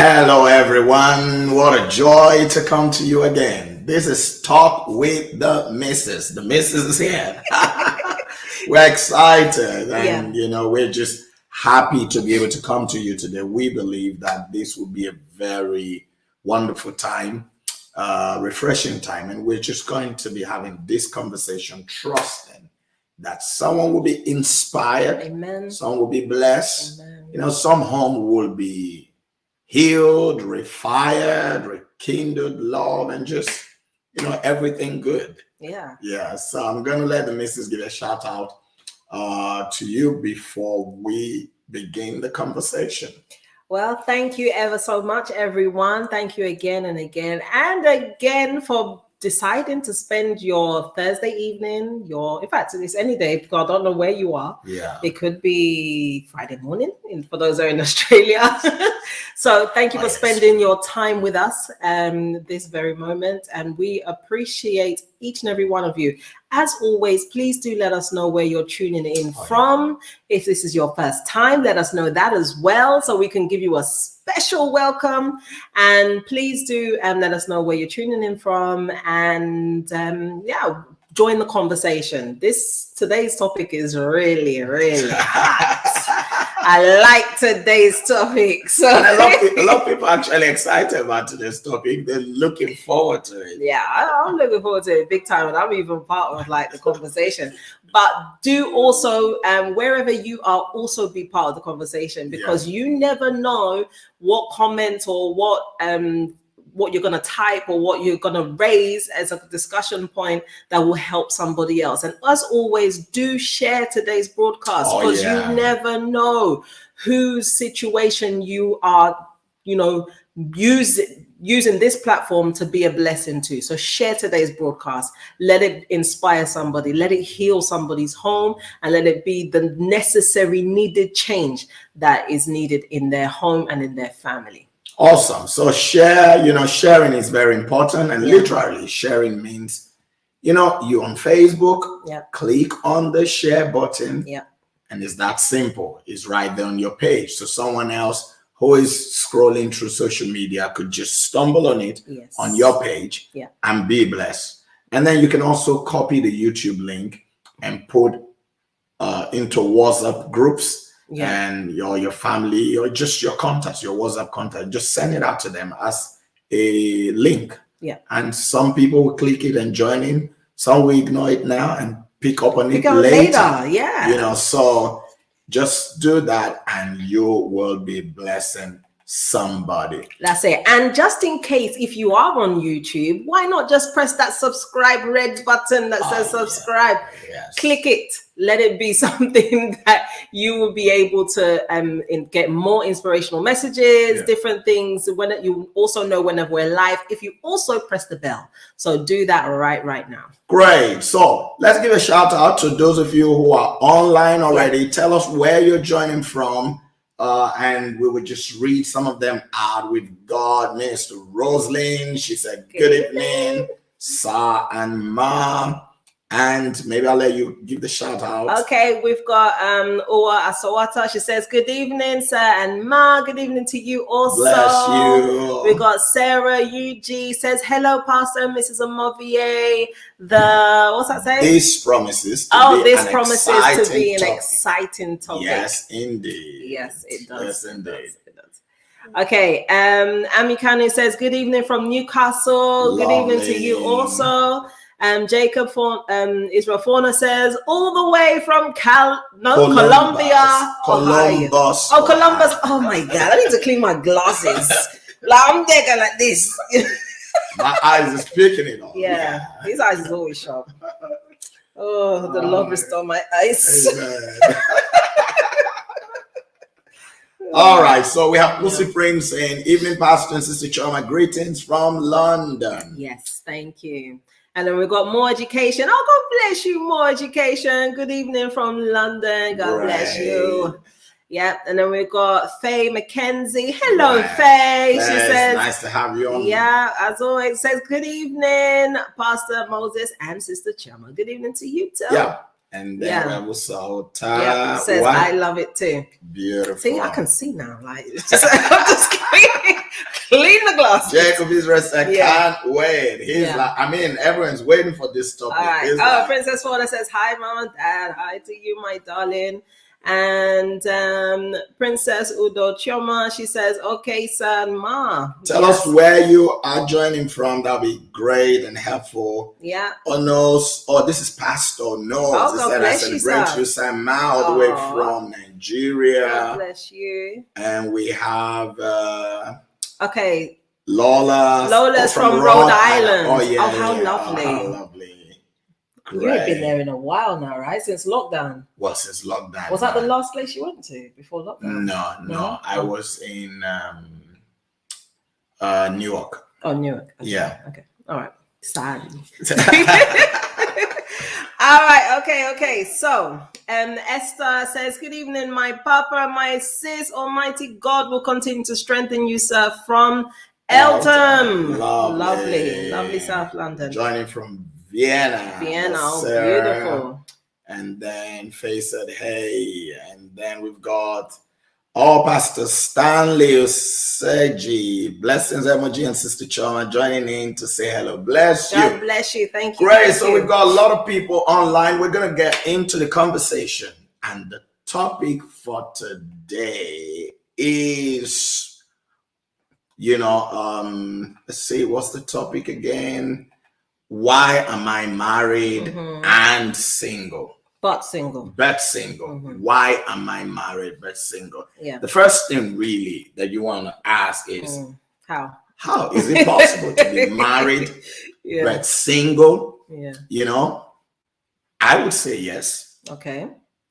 Hello, everyone. What a joy to come to you again. This is Talk with the Missus. The Missus is here. We're excited and, we're just happy to be able to come to you today. We believe that this will be a very wonderful time, refreshing time, and we're just going to be having this conversation, trusting that someone will be inspired. Amen. Some will be blessed. Amen. Some home will be healed, refired, rekindled, love, and just, everything good. Yeah. So I'm going to let the missus give a shout out to you before we begin the conversation. Well, thank you ever so much, everyone. Thank you again and again and again for deciding to spend your Thursday evening, in fact, it's any day because I don't know where you are. Yeah. It could be Friday morning for those who are in Australia. So thank you for spending your time with us this very moment. And we appreciate each and every one of you. As always, please do let us know where you're tuning in from. If this is your first time, let us know that as well, so we can give you a special welcome. And please do let us know where you're tuning in from, and join the conversation. Today's topic is really, really hot. I like today's topic. So a lot of people are actually excited about today's topic. They're looking forward to it. Yeah, I'm looking forward to it big time, and I'm even part of the conversation. But do also, wherever you are, also be part of the conversation, because you never know what comment or what you're going to type or what you're going to raise as a discussion point that will help somebody else. And as always, do share today's broadcast, because you never know whose situation you are, using this platform to be a blessing to. So share today's broadcast. Let it inspire somebody. Let it heal somebody's home, and let it be the necessary needed change that is needed in their home and in their family. Awesome. So sharing is very important, and literally sharing means, you on Facebook, click on the share button, and it's that simple. It's right there on your page. So someone else who is scrolling through social media could just stumble on it on your page and be blessed. And then you can also copy the YouTube link and put into WhatsApp groups. And your family or just your contacts, your WhatsApp contact, just send it out to them as a link. And some people will click it and join in. Some will ignore it now and pick up on it later. So just do that and you will be blessing somebody. That's it. And just in case, if you are on YouTube, why not just press that subscribe red button that says subscribe? Click it. Let it be something that you will be able to get more inspirational messages, different things. When you also know whenever we're live, if you also press the bell. So do that right now. Great. So let's give a shout out to those of you who are online already. Tell us where you're joining from. And we would just read some of them out. We've got Minister Rosalind. She said, good evening, Sir and Ma. And maybe I'll let you give the shout out. Okay, we've got Owa Asawata. She says, good evening, Sir and Ma. Good evening to you also. Bless you. We got Sarah UG says, hello, Pastor Moses Omoviye. What's that saying? This promises to be an exciting topic. Yes, indeed. Yes, it does. Yes, indeed. It does. Okay, Amikanu says, good evening from Newcastle. Lovely. Good evening to you also. Jacob Israel Fauna says, all the way from Colombia. Columbus. Oh, Columbus. Oh my God, I need to clean my glasses. I'm there going like this. My eyes is picking it up. Yeah, his eyes is always sharp. Oh, the Lord restore my eyes. All right, so we have Pussy Prince saying, evening, Pastor and Sister Chioma, greetings from London. Yes, thank you. And then we've got More Education. Oh, God bless you, More Education. Good evening from London. God bless you. Yeah, and then we've got Faye McKenzie. Hello, Faye. She says, nice to have you on. Yeah, as always, says, good evening, Pastor Moses and Sister Chioma. Good evening to you too. Yeah. And then we have yeah, says I love it too. Beautiful. See, I can see now. Like, just, I'm just clean the glass. Jacob is resting. Can't wait. He's like, I mean, everyone's waiting for this topic. All right. Princess Fauna says, hi, Mom and Dad. Hi to you, my darling. And Princess Udo Chioma, she says, okay, son, Ma. Tell us where you are joining from. That'll be great and helpful. Yeah. This is Pastor Nose. God bless you, celebrate you, son, Ma, all the way from Nigeria. God bless you. And we have Lola's from Rhode Island. Oh, yeah. Oh, how lovely. How lovely. You've been there in a while now, right? Since lockdown. Well, since lockdown. Was that the last place you went to before lockdown? No. I was in New York. Oh, New York. Okay. Yeah. Okay. All right. Sad. All right. Okay. So, Esther says, good evening, my papa, my sis. Almighty God will continue to strengthen you, sir, from Eltham. Lovely South London. Joining from Vienna, beautiful. And then Faye said, hey. And then we've got Pastor Stanley Oseji, blessings emoji, and Sister Chioma joining in to say hello. Bless you. God bless you. Thank you. Great. So we've got a lot of people online. We're going to get into the conversation. And the topic for today is, let's see, what's the topic again? Why am I married and single? But single. Why am I married but single? Yeah. The first thing really that you want to ask is how is it possible to be married but single? Yeah. I would say yes. Okay.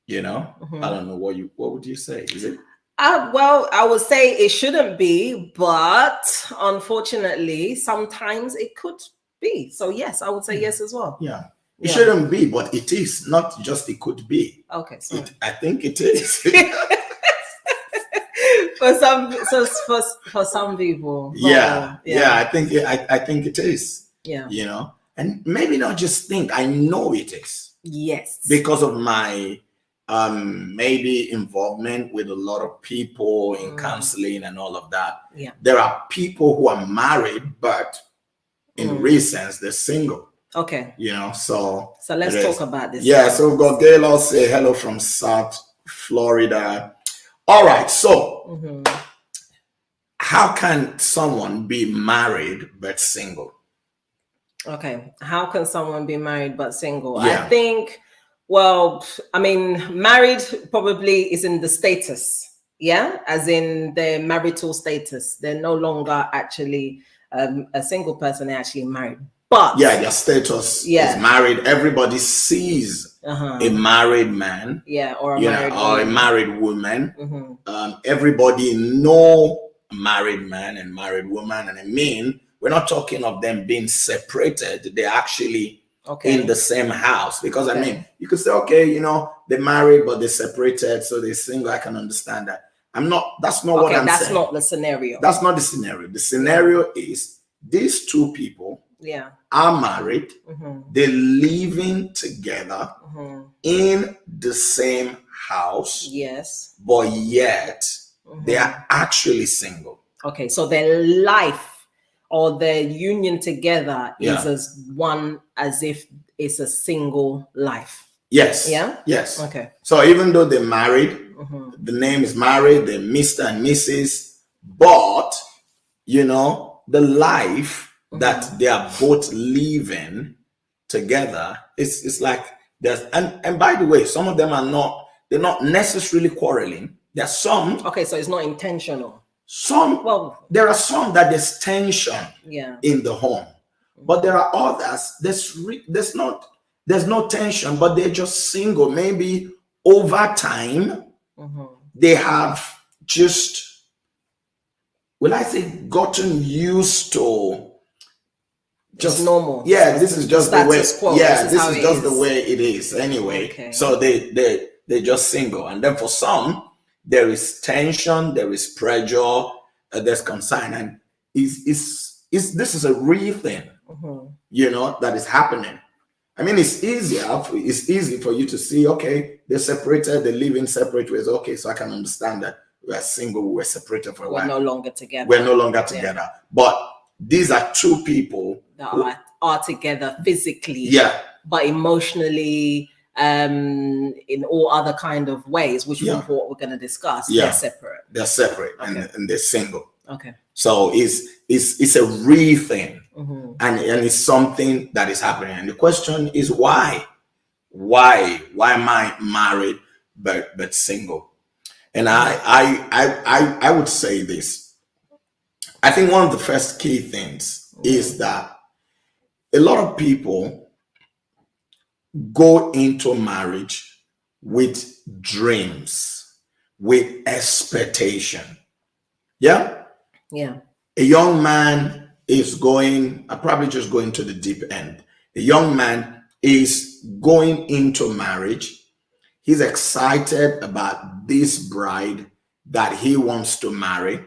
I don't know what would you say? Is it? Well, I would say it shouldn't be, but unfortunately, sometimes it could be. So yes, I would say yes as well. Yeah. It shouldn't be, but it is. Not just it could be. Okay. I think it is. for some people. Yeah. I think it is. Yeah. And maybe not just think. I know it is. Yes. Because of my maybe involvement with a lot of people in counseling and all of that. Yeah. There are people who are married, but in real sense, they're single. Okay. So let's talk about this. Yeah, so we've got Gail say hello from South Florida. All right, so how can someone be married but single? Okay, how can someone be married but single? Yeah. I think, married probably is in the status, as in their marital status. They're no longer actually a single person, they're actually married. But their status is married. Everybody sees a married man, or a married woman. Everybody know a married man and married woman, and we're not talking of them being separated. They're actually in the same house, because you could say, they're married but they're separated, so they're single. I can understand that. That's not what I'm saying. That's not the scenario. That's not the scenario. The scenario is these two people are married. They're living together in the same house. Yes. But yet they are actually single. Okay, so their life or their union together is as if it's a single life. Yes. Yeah? Yes. Okay. So even though they're married, the name is married, they're Mr. and Mrs., but the life that they are both living together, it's like there's and by the way, some of them they're not necessarily quarreling. There's some. Okay, so it's not intentional. There are some that there's tension in the home, but there are others there's no tension, but they're just single. Maybe over time they have just, will I say, gotten used to just normal. Yeah, this is just the way. Quo. Yeah, this is just the way it is anyway. Okay. So they're just single, and then for some there is tension, there is pressure, there's concern, and this is a real thing, that is happening. I mean, it's easy for you to see, okay, they're separated, they live in separate ways. Okay, so I can understand that we're single, we're separated for a while. We're no longer together. We're no longer together. Yeah. But these are two people that are together physically, yeah, but emotionally, in all other kind of ways, which is what we're going to discuss. Yeah. They're separate. They're separate, okay. and they're single. Okay. So it's a real thing, and it's something that is happening. And the question is why? Why am I married but single? And I would say this. I think one of the first key things is that a lot of people go into marriage with dreams, with expectation. Yeah? Yeah. A young man is going, I probably just going to the deep end. A young man is going into marriage. He's excited about this bride that he wants to marry.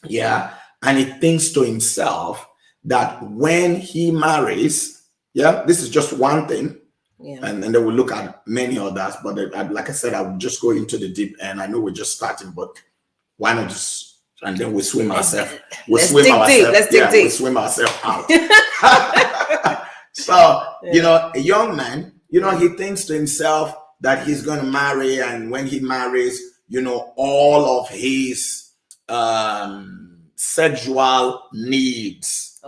Yeah. And he thinks to himself that when he marries, yeah, this is just one thing. Yeah. And then we'll look at many others. But like I said, I will just go into the deep end. I know we're just starting, but why not just, and then we swim ourselves. Let's dig deep. We swim ourselves out. So, you know, a young man, you know, he thinks to himself that he's going to marry. And when he marries, you know, all of his sexual needs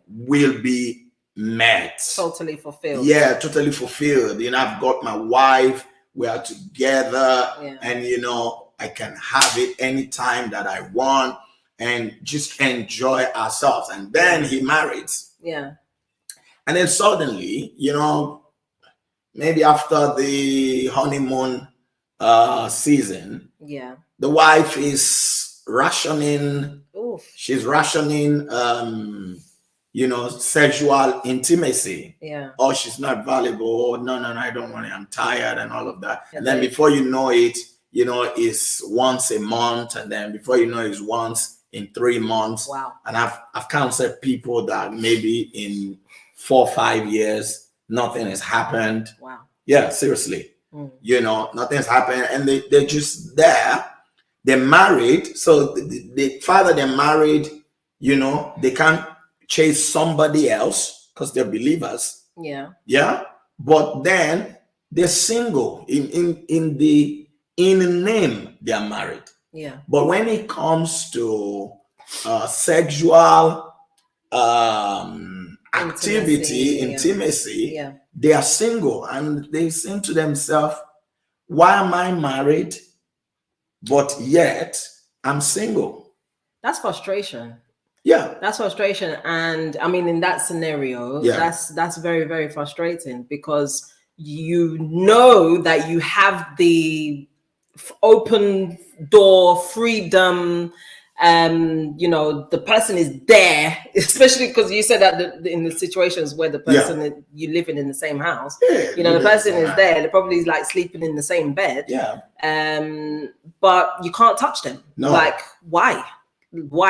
will be met. Totally fulfilled. Yeah, totally fulfilled. You know, I've got my wife, we are together, and you know, I can have it anytime that I want and just enjoy ourselves. And then he marries. Yeah. And then suddenly, you know, maybe after the honeymoon season, the wife is rationing. She's rationing, you know, sexual intimacy. Yeah. Oh, she's not valuable. Oh, no, I don't want it. I'm tired and all of that. And then before you know it, you know, it's once a month. And then before you know it's once in 3 months. Wow. And I've counseled people that maybe in 4 or 5 years, nothing has happened. Wow. Yeah, seriously. You know, nothing's happened. And they're just there. They're married. So the father they're married, you know, they can't chase somebody else because they're believers. Yeah. Yeah. But then they're single. In name, they are married. Yeah. But when it comes to sexual intimacy, they are single, and they think to themselves, why am I married, but yet I'm single? That's frustration. Yeah. That's frustration. And I mean, in that scenario, that's very, very frustrating, because you know that you have the open door freedom. You know, the person is there, especially because you said that in the situations where the person you living in the same house, you know, the person is there, they're probably like sleeping in the same bed. Yeah. But you can't touch them. No. Like, why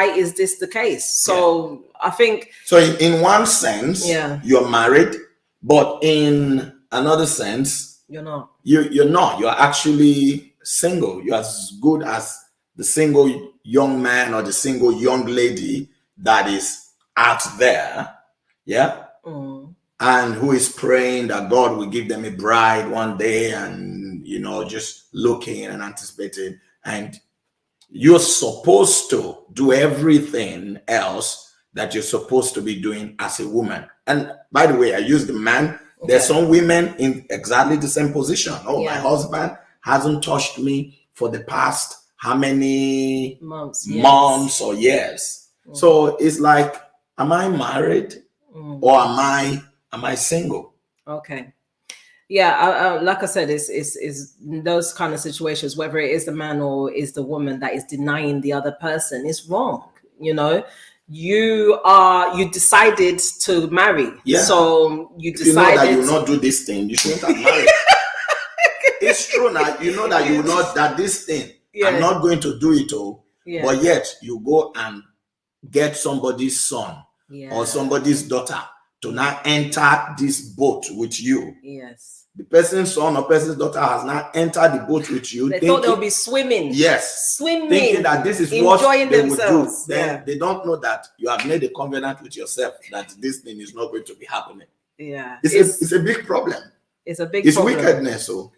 is this the case? So I think, so in one sense, you're married, but in another sense, you're not. You're not. You're actually single. You're as good as the single young man or the single young lady that is out there, and who is praying that God will give them a bride one day, and you know, just looking and anticipating. And you're supposed to do everything else that you're supposed to be doing as a woman. And by the way, I use the man. There's some women in exactly the same position. Oh, my husband hasn't touched me for the past how many months or years. So it's like, am I married or am I single? Okay. Yeah, like I said, is those kind of situations, whether it is the man or is the woman that is denying the other person, is wrong. You know, you decided to marry. Yeah. So you decided, you know that you will not do this thing, you shouldn't have married. It's true now. You know that you will not, that this thing, I'm not going to do it all. Yeah. But yet you go and get somebody's son or somebody's daughter to now enter this boat with you. Yes. The person's son or person's daughter has now entered the boat with you. They thought they'll be swimming. Yes. Swimming. Thinking that this is enjoying what they themselves. would do. Then they don't know that you have made a covenant with yourself that this thing is not going to be happening. Yeah. It's a big problem. It's a big problem. It's wickedness. So.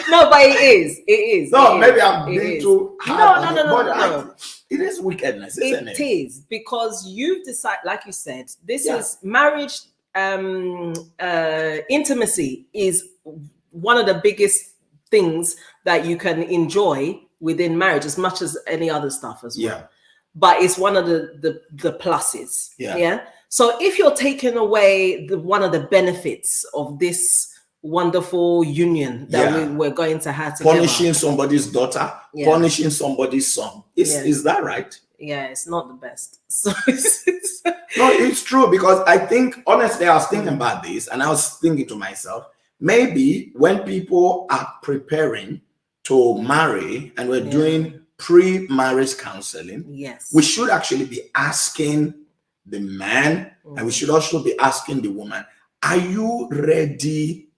No, but it is. It is. No, it maybe is. I'm being too hard. No. It is wickedness, isn't it? It is, because you've decided, like you said, this is marriage. Intimacy is one of the biggest things that you can enjoy within marriage, as much as any other stuff as well. Yeah. But it's one of the pluses. Yeah. So if you're taking away one of the benefits of this wonderful union that we're going to have together, punishing somebody's daughter, punishing somebody's son, is that right? Yeah, it's not the best. So no, it's true, because I think, honestly, I was thinking about this and I was thinking to myself, maybe when people are preparing to marry and we're doing pre-marriage counseling, we should actually be asking the man and we should also be asking the woman, are you ready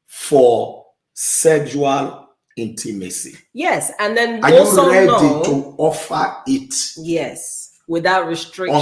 for sexual intimacy? Yes, and then are you ready to offer it? Yes, without restriction.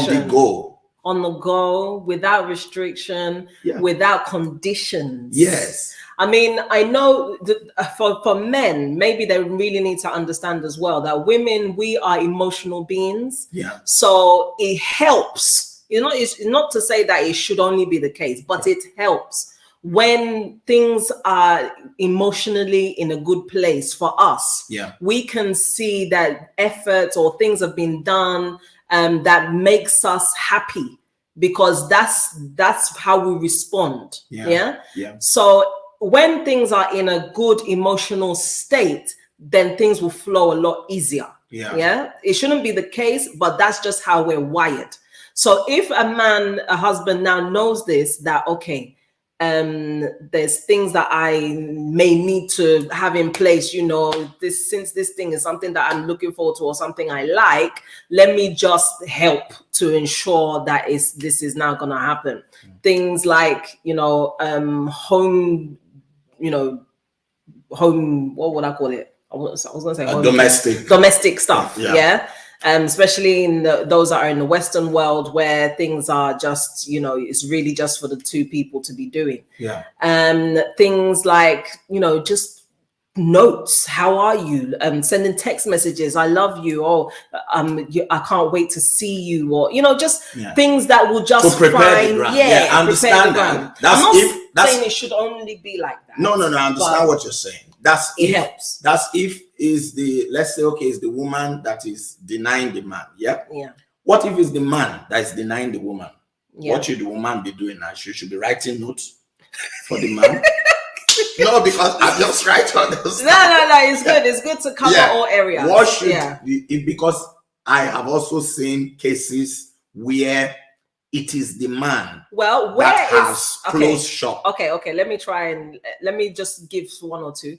On the go, without restriction, without conditions. Yes. I mean, I know that for men, maybe they really need to understand as well that women, we are emotional beings. Yeah. So it helps. It's not to say that it should only be the case, but it helps when things are emotionally in a good place for us. We can see that effort or things have been done that makes us happy, because that's how we respond. So when things are in a good emotional state, then things will flow a lot easier. It shouldn't be the case, but that's just how we're wired. So if a husband now knows this, that okay, there's things that I may need to have in place, since this thing is something that I'm looking forward to or something I like, let me just help to ensure that this is now going to happen. Things like, home, what would I call it? I was going to say domestic stuff. Especially in those that are in the Western world, where things are just, it's really just for the two people to be doing. Things like, just notes. How are you? Sending text messages. I love you. Or I can't wait to see you. Or just things that will just prepare the ground. I understand that. I'm not saying it should only be like that. No. I understand what you're saying. It helps. That's if is let's say, okay, it's the woman that is denying the man. What if it's the man that is denying the woman? What should the woman be doing now? She should be writing notes for the man. No, because I'm just right on this. No. It's good. It's good to cover all areas. What should because I have also seen cases where it is the man that has closed shop. Okay. Let me just give one or two.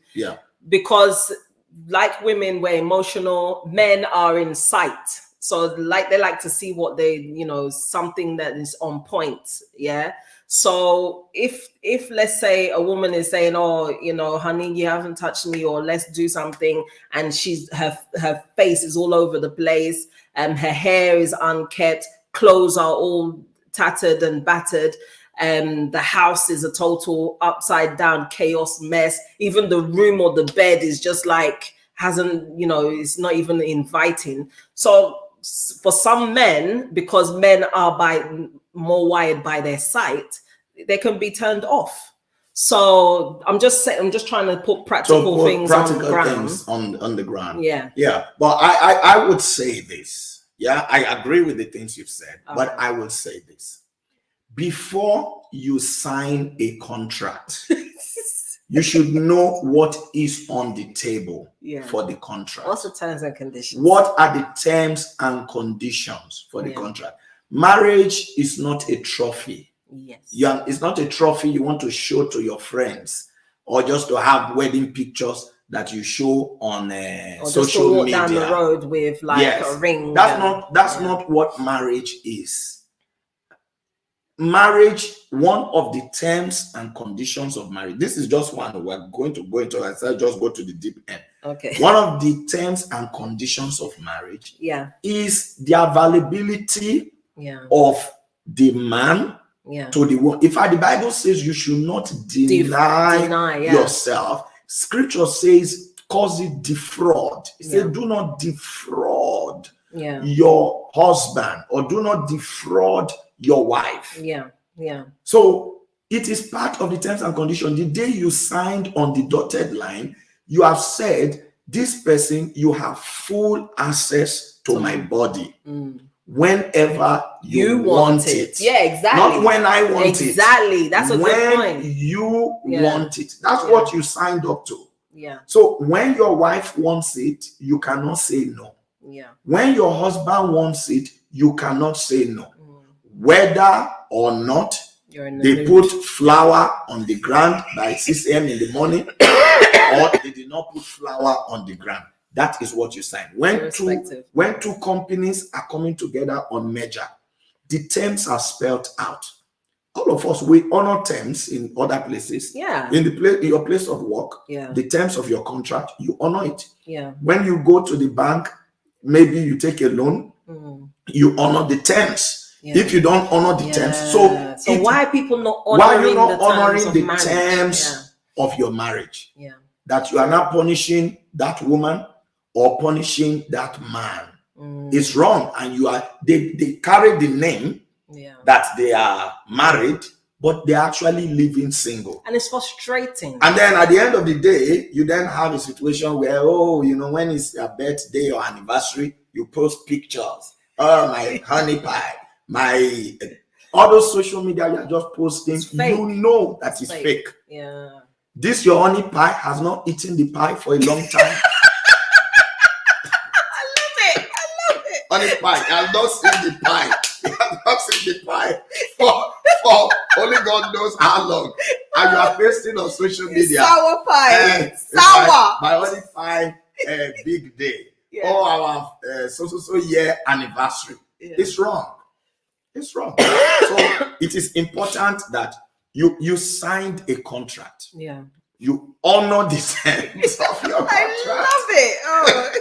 Because like women, we're emotional. Men are in sight. So they like to see what something that is on point. So if let's say a woman is saying, oh, honey, you haven't touched me, or let's do something, and her face is all over the place, her hair is unkempt, clothes are all tattered and battered, the house is a total upside down chaos mess, even the room or the bed is just like it's not even inviting. So for some men, because men are more wired by their sight, they can be turned off. So I'm just trying to put practical things on the ground. But I would say this. I agree with the things you've said, but I will say this. Before you sign a contract, you should know what is on the table for the contract. What's the terms and conditions? What are the terms and conditions for the contract? Marriage is not a trophy. It's not a trophy you want to show to your friends, or just to have wedding pictures that you show on social media. Down the road with a ring. That's not what marriage is. marriage, one of the terms and conditions of marriage, this is just one we're going to go into, I said just go to the deep end. Okay. One of the terms and conditions of marriage is the availability of the man to the woman. In fact, the Bible says you should not deny yourself. Scripture says, cause it defraud. It says, do not defraud your husband, or do not defraud your wife. So it is part of the terms and conditions. The day you signed on the dotted line, you have said, this person, you have full access to my body whenever you want it. Yeah, exactly. Not when I want it. Exactly. That's a good point. When you want it. That's what you signed up to. Yeah. So when your wife wants it, you cannot say no. Yeah. When your husband wants it, you cannot say no. Whether or not they put flour on the ground by 6 a.m. in the morning, or they did not put flour on the ground. That is what you sign. When two companies are coming together on merger, the terms are spelled out. All of us, we honor terms in other places. Yeah. In your place of work, the terms of your contract, you honor it. Yeah. When you go to the bank, maybe you take a loan, you honor the terms. If you don't honor the terms, so why are people not honoring the terms of your marriage? Yeah. That you are not punishing that woman or punishing that man. It's wrong, and they carry the name that they are married, but they're actually living single. And it's frustrating. And then at the end of the day, you then have a situation where, when it's your birthday or anniversary, you post pictures. Oh, my honey pie, all those social media you're just posting, you know that it's fake. Yeah. This your honey pie has not eaten the pie for a long time. I love it. Honey pie, I have not seen the pie. I have not seen the pie for only God knows how long. And you are posting on social media. Sour pie. Sour. My honey pie big day. Or our so year anniversary. It's wrong. It's wrong. So it is important that you signed a contract. Yeah. You honor the terms of your contract. I love it. Oh.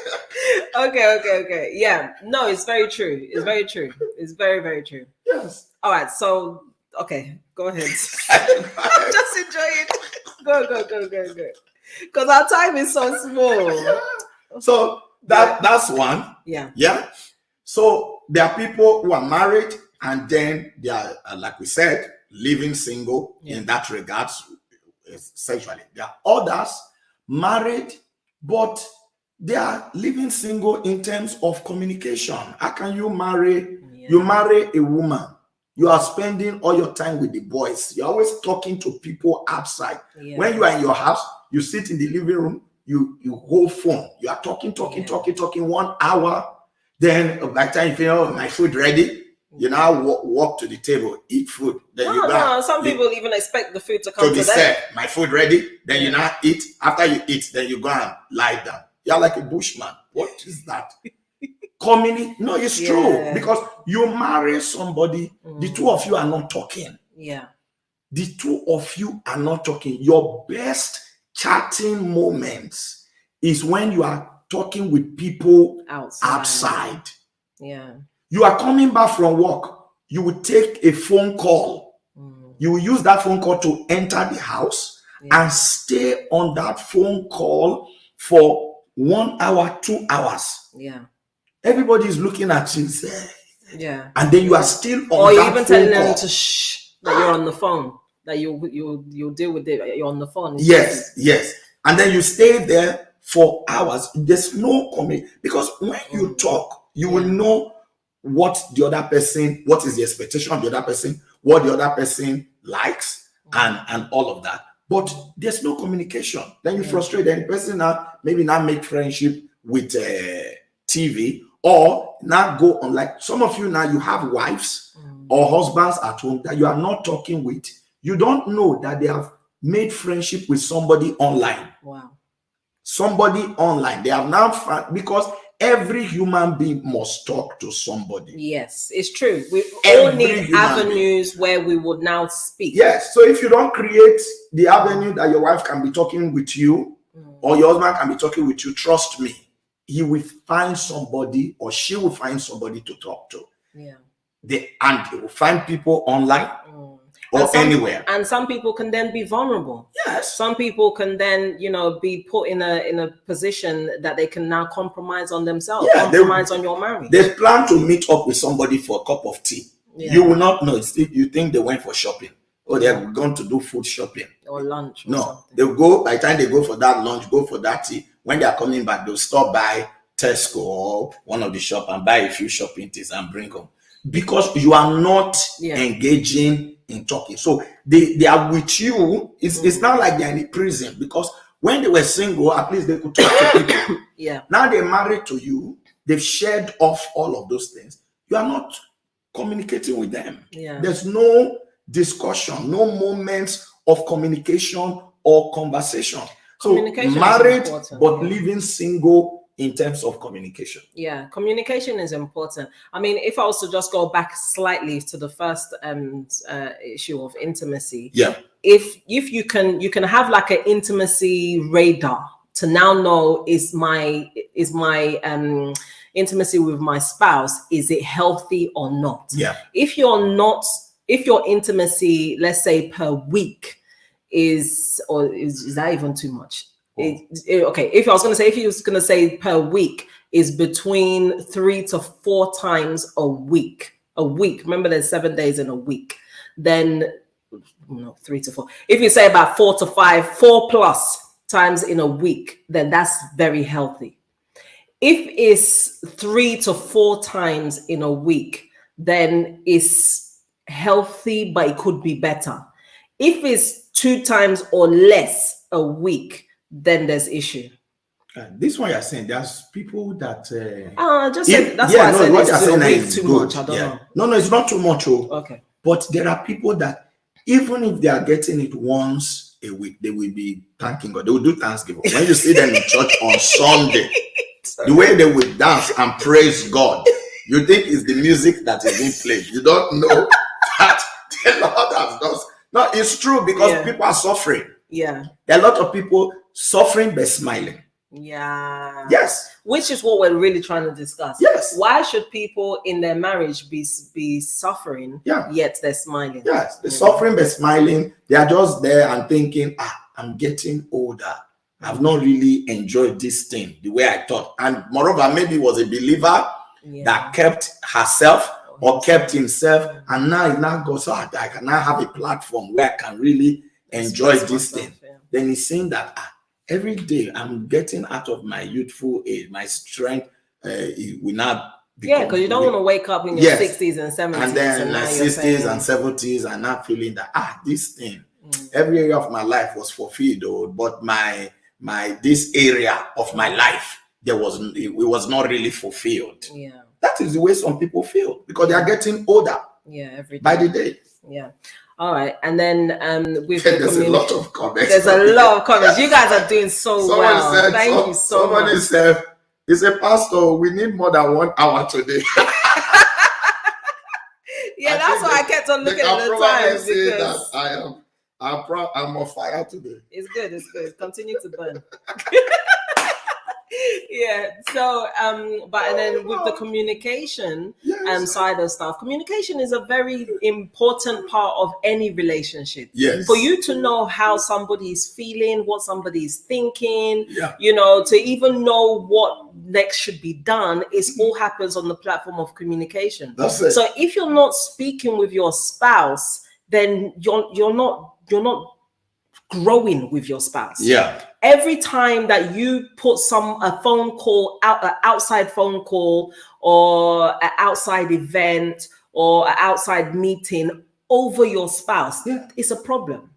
Okay. Yeah. No, it's very true. It's very true. It's very, very true. Yes. All right. So, okay. Go ahead. I'm just enjoying it. Go. Because our time is so small. So that's one. Yeah. Yeah. So there are people who are married, and then they are, like we said, living single in that regard, sexually. There are others married, but they are living single in terms of communication. How can you marry? You marry a woman. You are spending all your time with the boys. You're always talking to people outside. When you are in your house, you sit in the living room, you hold phone. You are talking 1 hour. Then by the time you feel, my food ready, you now walk to the table, eat food. Then some people even expect the food to come to them. Served. My food ready. Then you now eat. After you eat, then you go and lie down. You're like a bushman. What is that? No, it's true, because you marry somebody, the two of you are not talking. Yeah. The two of you are not talking. Your best chatting moments is when you are talking with people outside. Yeah. You are coming back from work. You will take a phone call. You will use that phone call to enter the house and stay on that phone call for 1 hour, 2 hours. Yeah. Everybody is looking at you. Yeah. And then you are still on or that you're even telling them call. to shh, that you're on the phone, that you'll deal with it. You're on the phone. Yes. And then you stay there for hours. There's no commitment, because when you talk, you will know what is the expectation of the other person, what the other person likes, and all of that. But there's no communication. Then you frustrate. Then the person maybe now make friendship with TV, or now go on, like some of you now, you have wives or husbands at home that you are not talking with. You don't know that they have made friendship with somebody online. Wow. Somebody online. They have now found, because every human being must talk to somebody. Yes, it's true. We all need avenues where we would now speak. Yes. So if you don't create the avenue that your wife can be talking with you, or your husband can be talking with you, trust me, he will find somebody, or she will find somebody to talk to. Yeah. They will find people online or anywhere. And some people can then be vulnerable. Yes. Some people can then, be put in a position that they can now compromise on themselves, compromise on your marriage. They plan to meet up with somebody for a cup of tea. Yeah. You will not know. You think they went for shopping. Or they're going to do food shopping. Or lunch. No. Something. They'll go, by the time they go for that lunch, go for that tea. When they are coming back, they'll stop by Tesco or one of the shop and buy a few shopping teas and bring home. Because you are not engaging in talking. So they are with you. It's not like they're in a prison, because when they were single, at least they could talk to people. Yeah. Now they're married to you. They've shared off all of those things. You are not communicating with them. Yeah. There's no discussion, no moments of communication or conversation. So married but living single in terms of communication. Yeah, communication is important. I mean, if I was to just go back slightly to the first issue of intimacy, if you can have like an intimacy radar to now know, is my intimacy with my spouse, is it healthy or not? Yeah. If your intimacy, let's say per week, is that even too much? Okay, if you was going to say per week is between 3 to 4 times a week. Remember, there's 7 days in a week. Then 3 to 4. If you say about 4 to 5, 4+ times in a week, then that's very healthy. If it's 3 to 4 times in a week, then it's healthy, but it could be better. If it's 2 times or less a week, then there's issue. This one you're saying, there's people that that's why I said what you're saying is too much. I don't know. No, it's not too much. Okay. But there are people that even if they are getting it once a week, they will be thanking God. They will do Thanksgiving. When you see them in church on Sunday, the way they will dance and praise God, you think it's the music that is being played. You don't know that the Lord has done. No, it's true, because people are suffering. Yeah. There are a lot of people suffering but smiling. Yeah. Yes. Which is what we're really trying to discuss. Yes. Why should people in their marriage be suffering, yet they're smiling? Yes. They're suffering but smiling. They are just there and thinking, I'm getting older. I've not really enjoyed this thing the way I thought. And moreover, maybe he was a believer that kept herself or kept himself. And now it now goes, I can now have a platform where I can really enjoy this thing. Then he's saying that every day I'm getting out of my youthful age, my strength will not become. Yeah, because you don't want to wake up in your 60s and 70s. And then my 60s and 70s and not feeling that this thing, every area of my life was fulfilled, but my this area of my life, it was not really fulfilled. Yeah. That is the way some people feel, because they are getting older. Yeah, every day. By the day. Yeah. All right, and then with there's a lot of comments. There's a lot of comments. You guys are doing so well. Thank you so much. Somebody said, "He said, Pastor, we need more than 1 hour today." That's why I kept on looking at the time, because I'm on fire today. It's good. Continue to burn. So and then with the communication side of stuff, communication is a very important part of any relationship. Yes. For you to know how somebody is feeling, what somebody is thinking, to even know what next should be done, it all happens on the platform of communication. That's it. So if you're not speaking with your spouse, then you're not growing with your spouse. Yeah. Every time that you put a phone call out, an outside phone call or an outside event or an outside meeting over your spouse, it's a problem.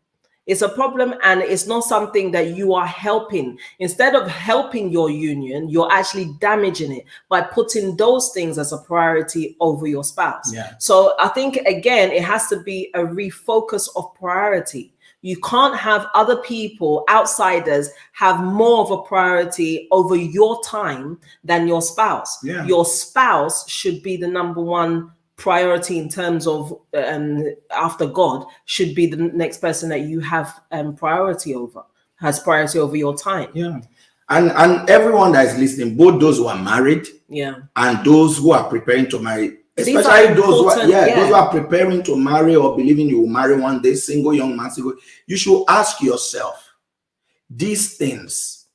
It's a problem, and it's not something that you are helping. Instead of helping your union, you're actually damaging it by putting those things as a priority over your spouse. Yeah. So I think, again, it has to be a refocus of priority. You can't have other people, outsiders, have more of a priority over your time than your spouse. Yeah. Your spouse should be the number one priority in terms of after God, should be the next person that you have priority over, has priority over your time. Yeah. And everyone that is listening, both those who are married, and those who are preparing to marry, especially those who are preparing to marry or believing you will marry one day, single young man, single, you should ask yourself these things.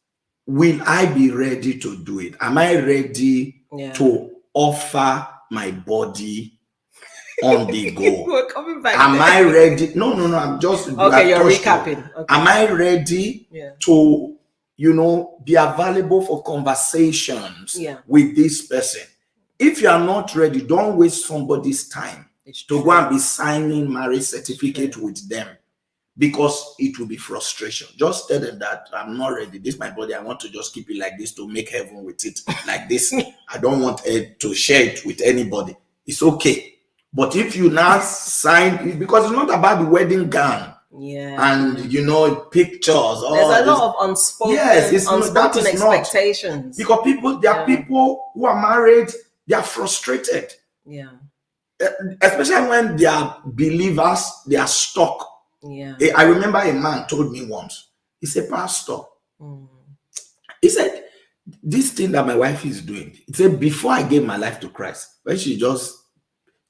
Will I be ready to do it? Am I ready to offer my body on the go? We're coming back. Am I ready? No. I'm just okay. You're recapping. Okay. Am I ready to, be available for conversations with this person? If you are not ready, don't waste somebody's time to go and be signing marriage certificate with them, because it will be frustration. Just tell them that I'm not ready. This is my body. I want to just keep it like this to make heaven with it like this. I don't want to share it with anybody. It's okay. But if you now sign, because it's not about the wedding gown. And pictures. There's a lot of unspoken expectations. Because there are people who are married, they are frustrated. Yeah. Especially when they are believers, they are stuck. Yeah. I remember a man told me once, he said, Pastor, he said, this thing that my wife is doing, he said, before I gave my life to Christ, when she just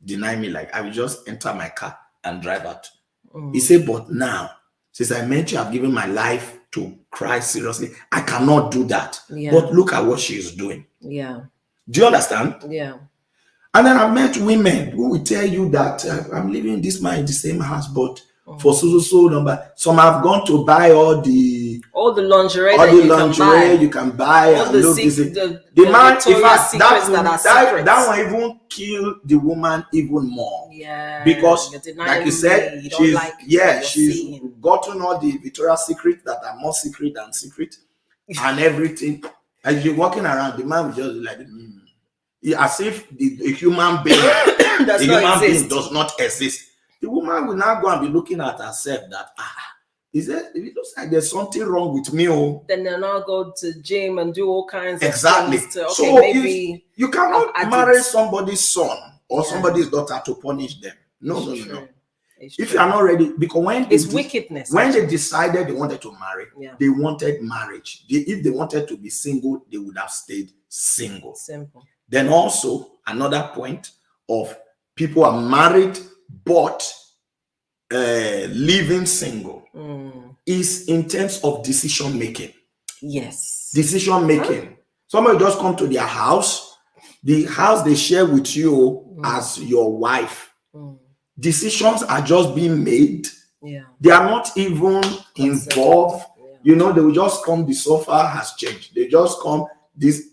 denied me, like I will just enter my car and drive out. He said, but now, since I meant to have given my life to Christ seriously, I cannot do that. But look at what she is doing. Yeah. Do you understand? Yeah. And then I've met women who will tell you that I'm living this man in the same house, but for so number, some have gone to buy all the lingerie, you can buy, all and the look, the man, in fact, that one even kill the woman even more. Yeah, because like you said, she's seeing. gotten all the Victoria's Secret that are more secret than secret and everything. As you're walking around, the man will just be like, as if the human being, does not exist. The woman will now go and be looking at herself that it looks like there's something wrong with me. Then they'll now go to gym and do all kinds of things. So maybe you cannot marry somebody's son or somebody's daughter to punish them. No. If you are not ready, because when it's wickedness. When they decided they wanted to marry, they wanted marriage. If they wanted to be single, they would have stayed single. Simple. Then also another point of people are married but living single is in terms of decision making. Yes. Decision making. Somebody just come to their house, the house they share with you as your wife. Decisions are just being made. Yeah. They are not even involved. They will just come, the sofa has changed. They just come,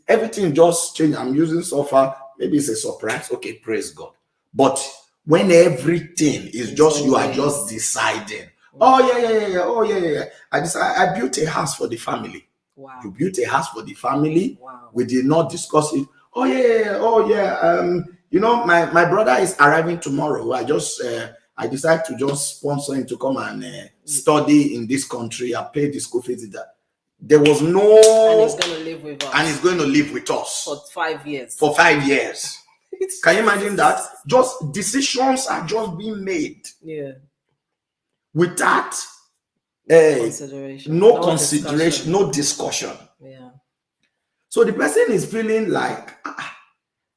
everything just changed. I'm using sofa, maybe it's a surprise. Okay, praise God. But when everything is just, you are just deciding. Oh yeah. I built a house for the family. Wow. You built a house for the family. Wow. We did not discuss it. Oh yeah. My brother is arriving tomorrow. I decided to just sponsor him to come and study in this country. I paid the school fees. There was no. And he's going to live with us. And he's going to live with us for 5 years. For 5 years. Can you imagine that? Just decisions are just being made. Yeah. Without consideration. No consideration, no discussion. Yeah. So the person is feeling like,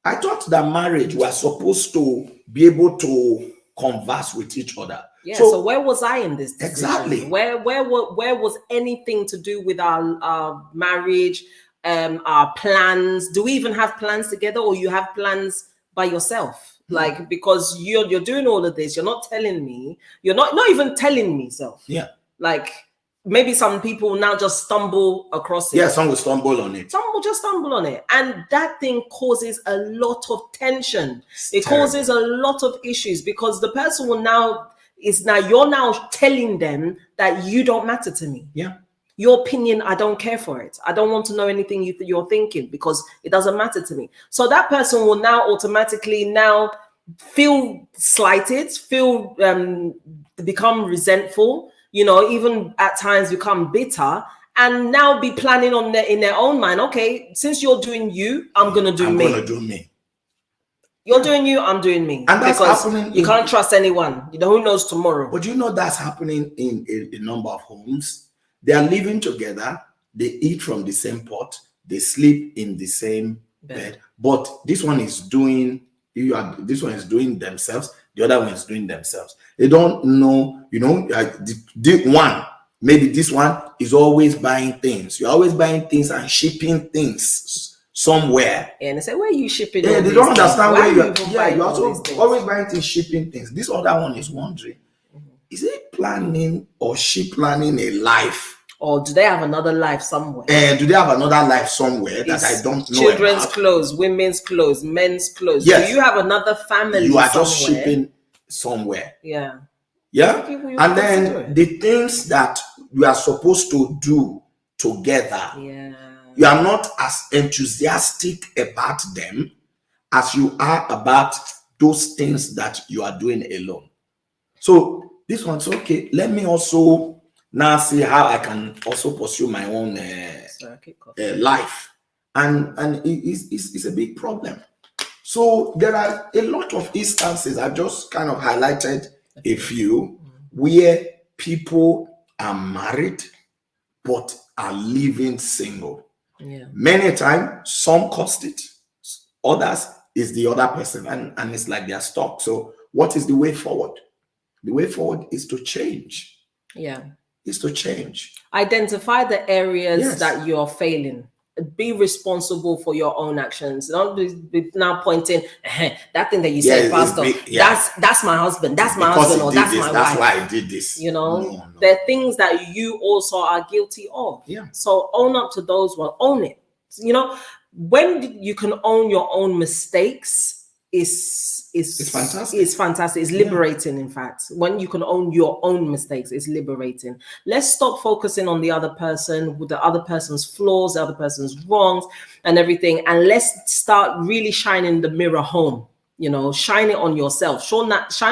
I thought that marriage was supposed to be able to converse with each other. Yeah. So where was I in this decision? Exactly. Where was anything to do with our marriage, our plans? Do we even have plans together, or you have plans by yourself? Like, because you're doing all of this, you're not telling me, you're not even telling me self. Yeah. Like, maybe some people now just stumble across it. Yeah, some will stumble on it. Some will just stumble on it. And that thing causes a lot of tension. It terrible. Causes a lot of issues, because the person you're now telling them that you don't matter to me. Yeah. Your opinion, I don't care for it. I don't want to know anything you're thinking, because it doesn't matter to me. So that person will now automatically feel slighted, become resentful, even at times become bitter, and now be planning on in their own mind, okay, since you're doing you, I'm going to do me. I'm going to do me. You're doing you, I'm doing me. And that's happening. You can't trust anyone. Who knows tomorrow? But that's happening in a number of homes. They are living together. They eat from the same pot. They sleep in the same bed. But this one is doing themselves. The other one is doing themselves. They don't know, maybe this one is always buying things. You're always buying things and shipping things somewhere. And they say, where are you shipping? Yeah, they don't understand where you're. Yeah, you're also always buying things, shipping things. This other one is wondering, is it planning or she planning a life? Or do they have another life somewhere? Do they have another life somewhere that I don't know? Children's clothes, women's clothes, men's clothes. Yes. Do you have another family? You are just shipping somewhere. Yeah. Yeah. And then the things that you are supposed to do together. Yeah. You are not as enthusiastic about them as you are about those things that you are doing alone. So this one's okay. Let me also now see how I can also pursue my own life. And it's a big problem. So there are a lot of instances. I've just kind of highlighted a few where people are married but are living single. Yeah. Many times, some caused it, others is the other person, and it's like they're stuck. So, what is the way forward? The way forward is to change. Yeah, is to change. Identify the areas that you are failing. Be responsible for your own actions. Don't be now pointing that thing that you said, Pastor. That's my husband. That's my husband, or that's my wife. That's why I did this. No. There are things that you also are guilty of. Yeah. So own up to those. Well, own it. When you can own your own mistakes, it's fantastic. It's fantastic. It's liberating, in fact. When you can own your own mistakes, it's liberating. Let's stop focusing on the other person, with the other person's flaws, the other person's wrongs, and everything. And let's start really shining the mirror home. Shine it on yourself. Shine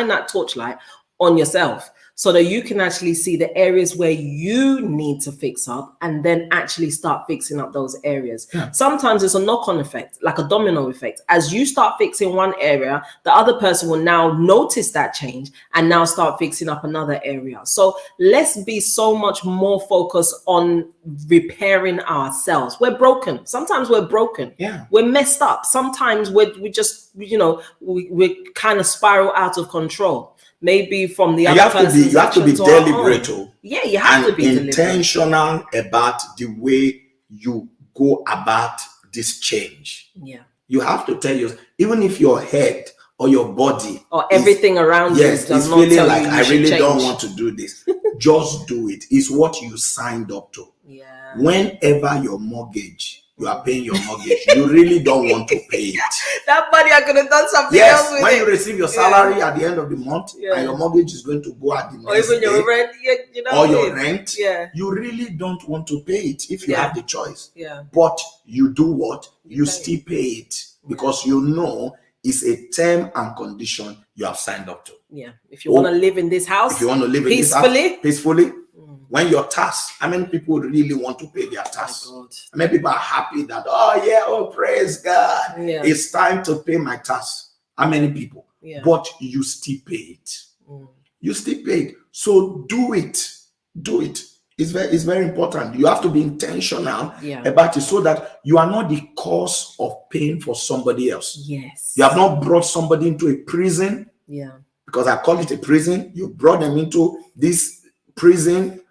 that torchlight on yourself, so that you can actually see the areas where you need to fix up, and then actually start fixing up those areas. Yeah. Sometimes it's a knock-on effect, like a domino effect. As you start fixing one area, the other person will now notice that change and now start fixing up another area. So let's be so much more focused on repairing ourselves. We're broken. Sometimes we're broken. Yeah. We're messed up. Sometimes we just, we kind of spiral out of control. Maybe from the other person. You have to be deliberate. Yeah, you have to be intentional about the way you go about this change. Yeah. You have to tell yourself, even if your head or your body or everything around you does is not feeling tell like you I really change. don't want to do this, just do it. It's what you signed up to. Yeah. Whenever your mortgage, you are paying your mortgage, you really don't want to pay it. That money I could have done something else with. When you receive your salary at the end of the month, and your mortgage is going to go at the next or even your rent, or your rent, yeah, you really don't want to pay it if you have the choice. Yeah. But you do what? You still pay it because you know it's a term and condition you have signed up to. Yeah. If you want to live in this house, if you want to live peacefully. When your tax, how many people really want to pay their tax? How many people are happy that, praise God, it's time to pay my tax? How many people? Yeah. But you still pay it. You still pay it. So do it. Do it. It's very important. You have to be intentional about it so that you are not the cause of pain for somebody else. Yes. You have not brought somebody into a prison. Yeah. Because I call it a prison. You brought them into this prison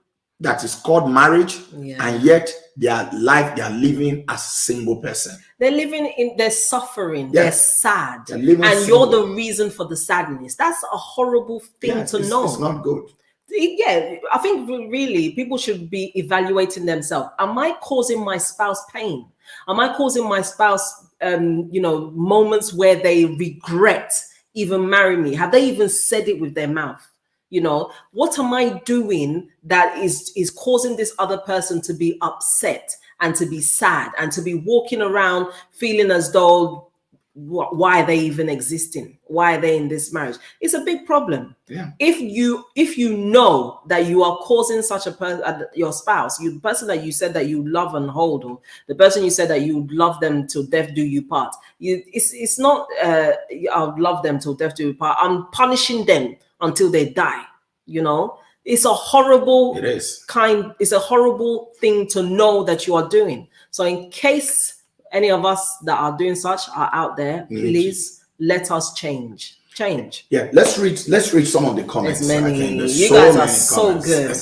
that is called marriage, and yet their life they are living as a single person. They're suffering, they're sad, and you're the reason for the sadness. That's a horrible thing to know. It's not good. Yeah, I think really people should be evaluating themselves. Am I causing my spouse pain? Am I causing my spouse, moments where they regret even marrying me? Have they even said it with their mouth? What am I doing that is causing this other person to be upset and to be sad and to be walking around feeling as though why are they even existing? Why are they in this marriage? It's a big problem. Yeah. If you know that you are causing such a person, your spouse, the person that you said that you love and hold, or the person you said that you love them till death do you part. It's not I'll love them till death do you part. I'm punishing them until they die. You know, it's a horrible it's a horrible thing to know that you are doing. So in case any of us that are doing such are out there, please let us change. Yeah, let's read some of the comments. There's many. I think you guys are so good.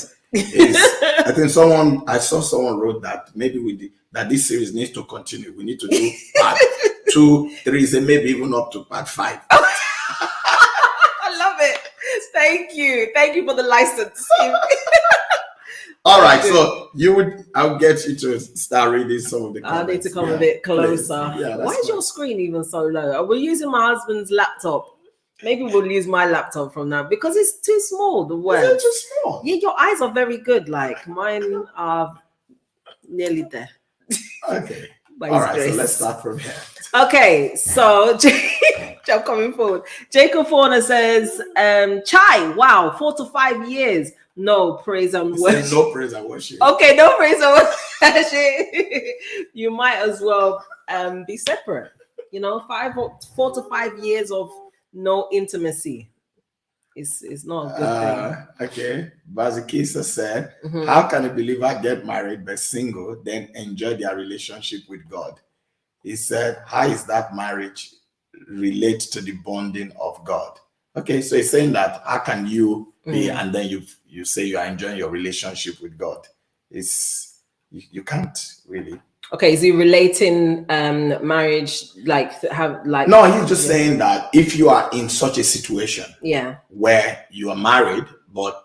I saw someone wrote that maybe that this series needs to continue. We need to do part 2, 3, and maybe even up to part 5. I love it. Thank you for the license. All right, so I'll get you to start reading some of the comments. I need to come a bit closer. Yeah, why is your screen even so low? We're using my husband's laptop. Maybe we'll use my laptop from now because it's too small. The words. Is it too small? Yeah, your eyes are very good. Like mine are nearly there. Okay. All right, so let's start from here. Okay, so I'm coming forward. Jacob Fauna says, Chai, wow, 4 to 5 years. No praise and worship. No praise and worship. Okay, no praise and worship. You might as well be separate. You know, 4 to 5 years of no intimacy. It's not a good thing. Okay. Bazikisa said, how can a believer get married but single, then enjoy their relationship with God? He said, how is that marriage relate to the bonding of God? Okay, so he's saying that how can you be and then you say you are enjoying your relationship with God? You can't really. Okay, is he relating marriage No, he's just saying that if you are in such a situation where you are married but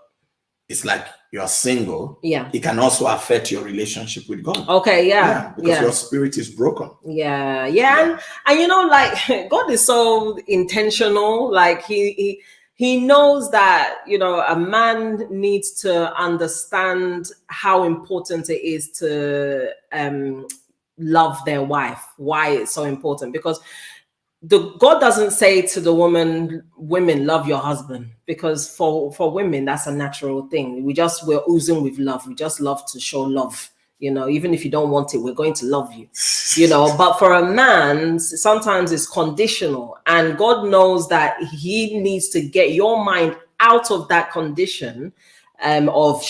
it's like you are single, it can also affect your relationship with God. Okay, because your spirit is broken. And you know, like God is so intentional. Like he knows that, you know, a man needs to understand how important it is to love their wife. Why it's so important, because God doesn't say to the women, love your husband, because for women, that's a natural thing. We're oozing with love. We just love to show love. You know, even if you don't want it, we're going to love you, you know. But for a man, sometimes it's conditional. And God knows that he needs to get your mind out of that condition because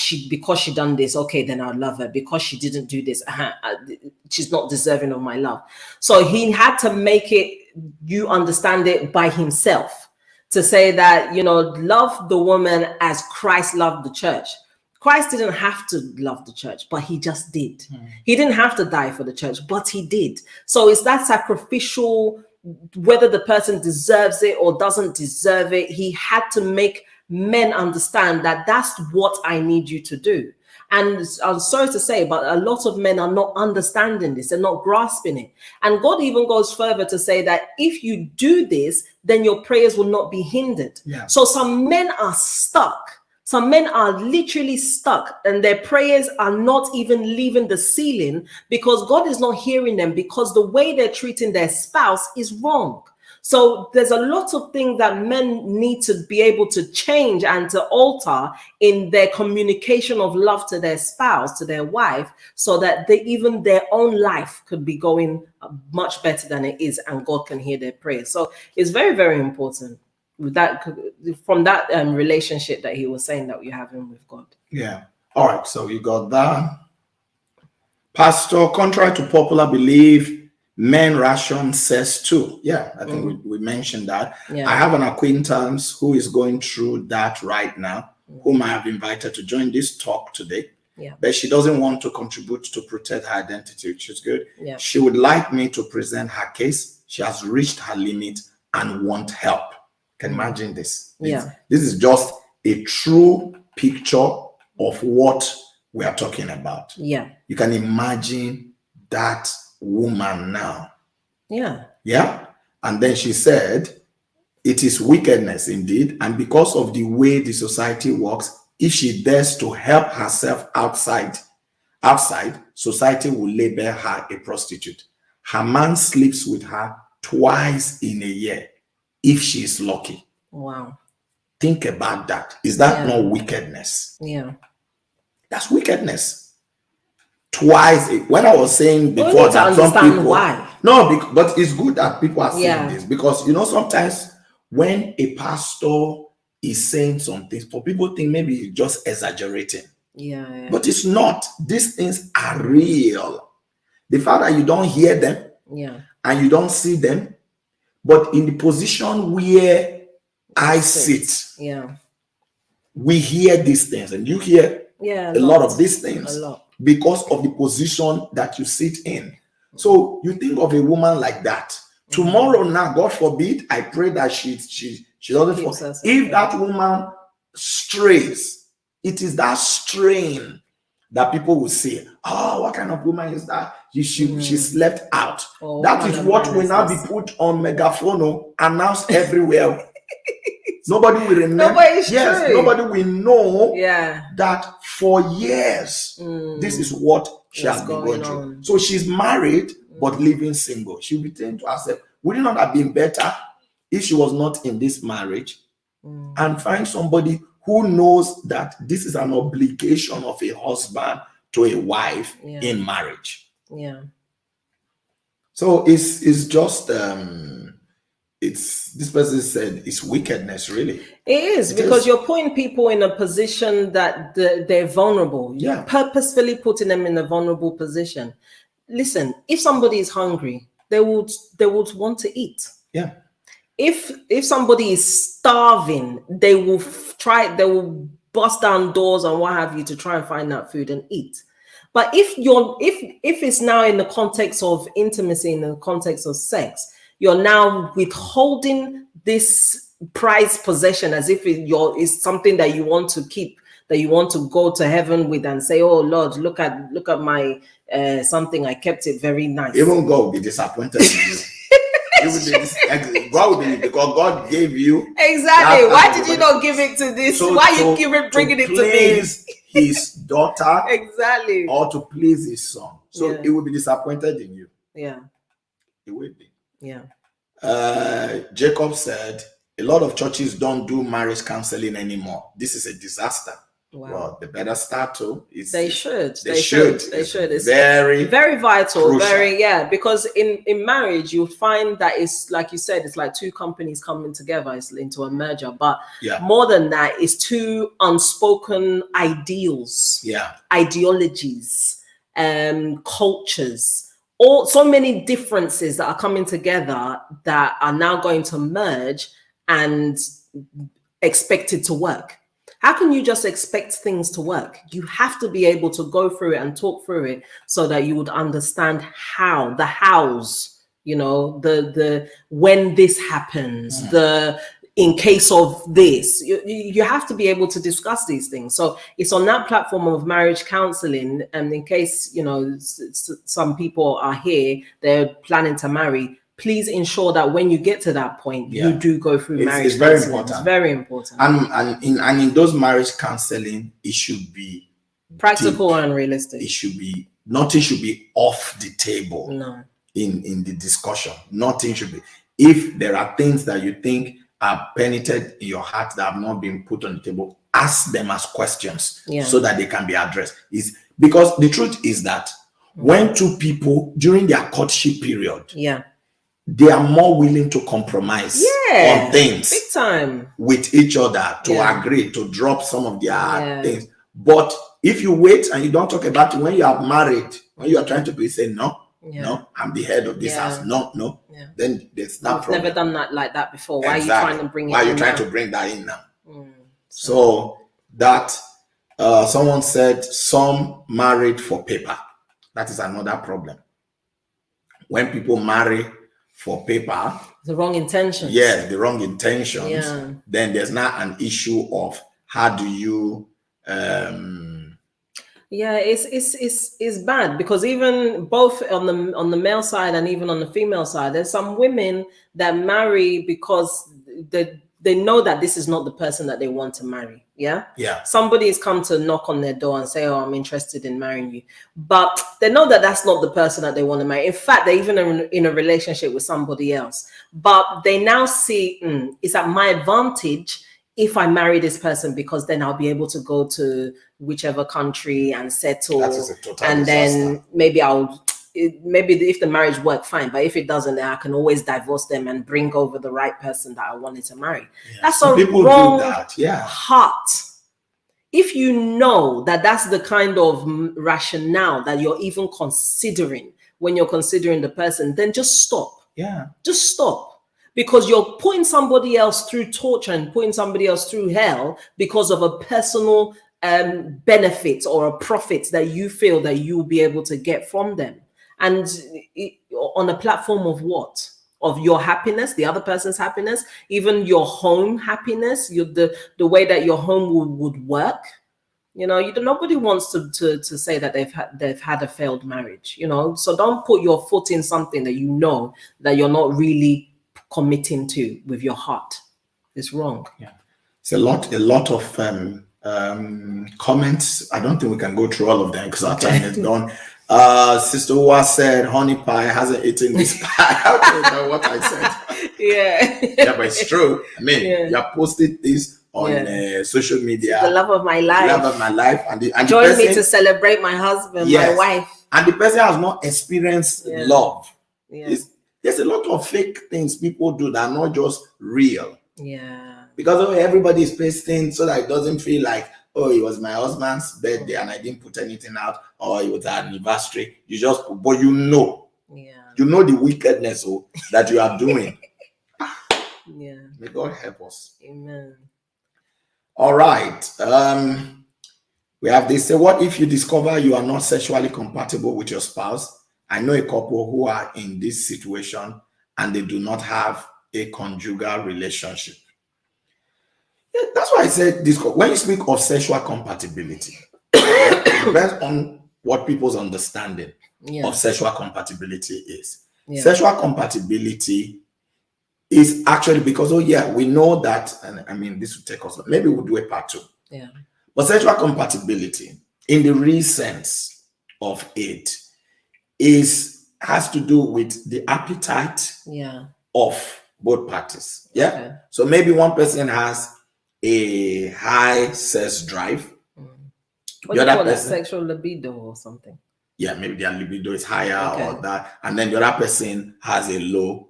she done this, okay, then I'll love her. Because she didn't do this, she's not deserving of my love. So he had to make you understand it by himself, to say that, you know, love the woman as Christ loved the church. Christ didn't have to love the church, but he just did. He didn't have to die for the church, but he did. So it's that sacrificial, whether the person deserves it or doesn't deserve it, he had to make men understand that that's what I need you to do. And I'm sorry to say, but a lot of men are not understanding this. They're not grasping it. And God even goes further to say that if you do this, then your prayers will not be hindered. So some men are stuck. Some men are literally stuck and their prayers are not even leaving the ceiling because God is not hearing them, because the way they're treating their spouse is wrong. So there's a lot of things that men need to be able to change and to alter in their communication of love to their spouse, to their wife, so that even their own life could be going much better than it is, and God can hear their prayers. So it's very, very important from that relationship that he was saying that you're having with God. Yeah. All right. So you got that. Pastor, contrary to popular belief, men ration says too. Yeah, I think we mentioned that. I have an acquaintance who is going through that right now, whom I have invited to join this talk today. But she doesn't want to contribute to protect her identity, which is good. She would like me to present her case. She has reached her limit and want help. Can imagine this. This is just a true picture of what we are talking about. You can imagine that woman now. And then she said, it is wickedness indeed, and because of the way the society works, if she dares to help herself outside, society will label her a prostitute. Her man sleeps with her twice in a year if she's lucky. Wow. Think about that. Is that not wickedness? Yeah. That's wickedness. Twice. When I was saying before that some people why. No, but it's good that people are saying this, because sometimes when a pastor is saying something, for people think maybe he's just exaggerating. Yeah. But it's not. These things are real. The fact that you don't hear them, and you don't see them, but in the position where I sit, we hear these things, and you hear a lot of these things because of the position that you sit in. So you think of a woman like that. Tomorrow now, God forbid, I pray that she doesn't fall. If that woman strays, it is that strain that people will say, oh, what kind of woman is that? She slept out. That is what will now be put on megaphone, announced everywhere. Nobody will remember. Nobody will know that for years, this is what she has been going through. So she's married, but living single. She'll be thinking to herself, would it not have been better if she was not in this marriage and find somebody who knows that this is an obligation of a husband to a wife in marriage? Yeah. So it's just this person said it's wickedness, really. It is, because you're putting people in a position that they're vulnerable. You're purposefully putting them in a vulnerable position. Listen, if somebody is hungry, they would want to eat. Yeah. If somebody is starving, they will bust down doors and what have you to try and find that food and eat. But if it's now in the context of intimacy, in the context of sex, you're now withholding this prized possession as if it's something that you want to keep, that you want to go to heaven with and say, oh Lord, look at my something, I kept it very nice. Even God will be disappointed in you. God will be, because God gave you. Exactly. Why did you not give it to this? Why are you bringing it to me? His daughter. Exactly. Or to please his son. So he will be disappointed in you. Yeah. He will be. Yeah. Jacob said, a lot of churches don't do marriage counseling anymore. This is a disaster. Wow. Well, they better start to. They should. It's very, very vital. Crucial. Because in marriage, you'll find that it's like you said, it's like two companies coming together. It's into a merger. But more than that, it's two unspoken ideals, ideologies, cultures. So many differences that are coming together that are now going to merge and expected to work. How can you just expect things to work? You have to be able to go through it and talk through it so that you would understand how, the hows, the when this happens, in case of this. You have to be able to discuss these things. So it's on that platform of marriage counseling. And in case, some people are here, they're planning to marry, please ensure that when you get to that point, you do go through marriage it's very counseling. important. It's very important. And in those marriage counseling, it should be practical and realistic. Nothing should be off the table. No. In the discussion. Nothing should be. If there are things that you think are penetrated in your heart that have not been put on the table, ask them as questions so that they can be addressed. Because the truth is that when two people during their courtship period, they are more willing to compromise on things big time with each other, to agree to drop some of their things. But if you wait and you don't talk about it when you are married, when you are trying to say no, I'm the head of this house. No. Then there's that problem. Never done that like that before. Why are you trying to bring it? Why are you trying to bring that in now? So that someone said some married for paper. That is another problem. When people marry for paper, the wrong intentions. Yes, the wrong intentions. Then there's not an issue of how do you it's bad, because even both on the male side and even on the female side, there's some women that marry because they know that this is not the person that they want to marry. Yeah. Somebody has come to knock on their door and say, "Oh, I'm interested in marrying you," but they know that that's not the person that they want to marry. In fact, they're even in a relationship with somebody else, but they now see it's at my advantage if I marry this person, because then I'll be able to go to whichever country and settle, and then maybe if the marriage works, fine, but if it doesn't, then I can always divorce them and bring over the right person that I wanted to marry. That's a wrong heart. If you know that that's the kind of rationale that you're even considering when you're considering the person, then just stop. Just stop. Because you're putting somebody else through torture and putting somebody else through hell because of a personal benefit or a profit that you feel that you'll be able to get from them. And on a platform of what? Of your happiness, the other person's happiness, even your home happiness, the way that your home would work. Nobody wants to say that they've had a failed marriage. So don't put your foot in something that you know that you're not really committing to with your heart. It's wrong. It's a lot of comments. I don't think we can go through all of them because our time is gone. Sister Uwa said honey pie hasn't eaten this pie. I don't know what I said. But it's true. I mean, you have posted this on social media. The love of my life. The love of my life. And join me to celebrate my husband, my wife. And the person has not experienced love. There's a lot of fake things people do that are not just real. Because everybody is pasting so that it doesn't feel like, oh, it was my husband's birthday and I didn't put anything out, or it was an anniversary. You just put, but you know the wickedness that you are doing. May God help us. Amen. All right. We have this. Say, what if you discover you are not sexually compatible with your spouse? I know a couple who are in this situation and they do not have a conjugal relationship. That's why I said this. When you speak of sexual compatibility, it depends on what people's understanding of sexual compatibility is. Sexual compatibility is actually because, we know that, and I mean, this will take us, maybe we'll do a part 2. But sexual compatibility, in the real sense of it, has to do with the appetite of both parties. So maybe one person has a high sex drive. What do you call that? Sexual libido or something? Maybe their libido is higher or that, and then the other person has a lower.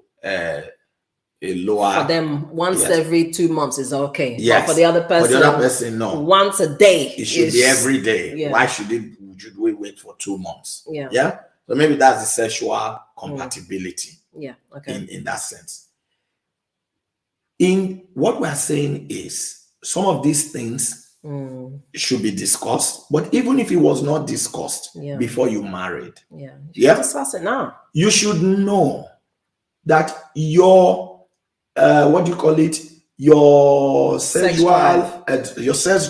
For them, once every 2 months is okay. But for the other person, no. Once a day. It should be every day. Why should we wait for 2 months? So maybe that's the sexual compatibility. In that sense. In what we're saying is some of these things should be discussed, but even if it was not discussed before you married, you discuss it now. You should know that your your sex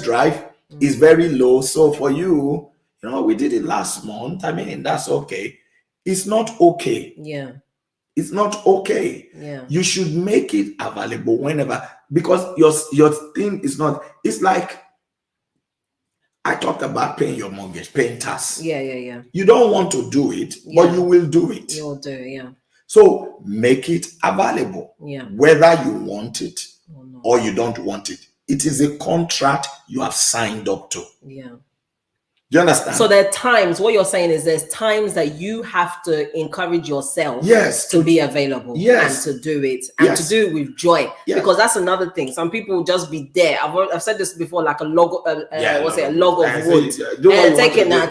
drive is very low. So for you, we did it last month. I mean, that's okay. It's not okay. It's not okay. You should make it available whenever, because your thing is not. It's like I talked about paying your mortgage, paying tax. You don't want to do it, but you will do it. You'll do it. So make it available, whether you want it or you don't want it. It is a contract you have signed up to. Do you understand? So there are times, what you're saying is there's times that you have to encourage yourself to be available and to do it and to do it with joy. Because that's another thing. Some people will just be there. I've said this before, like a log, a log of wood. Take it now.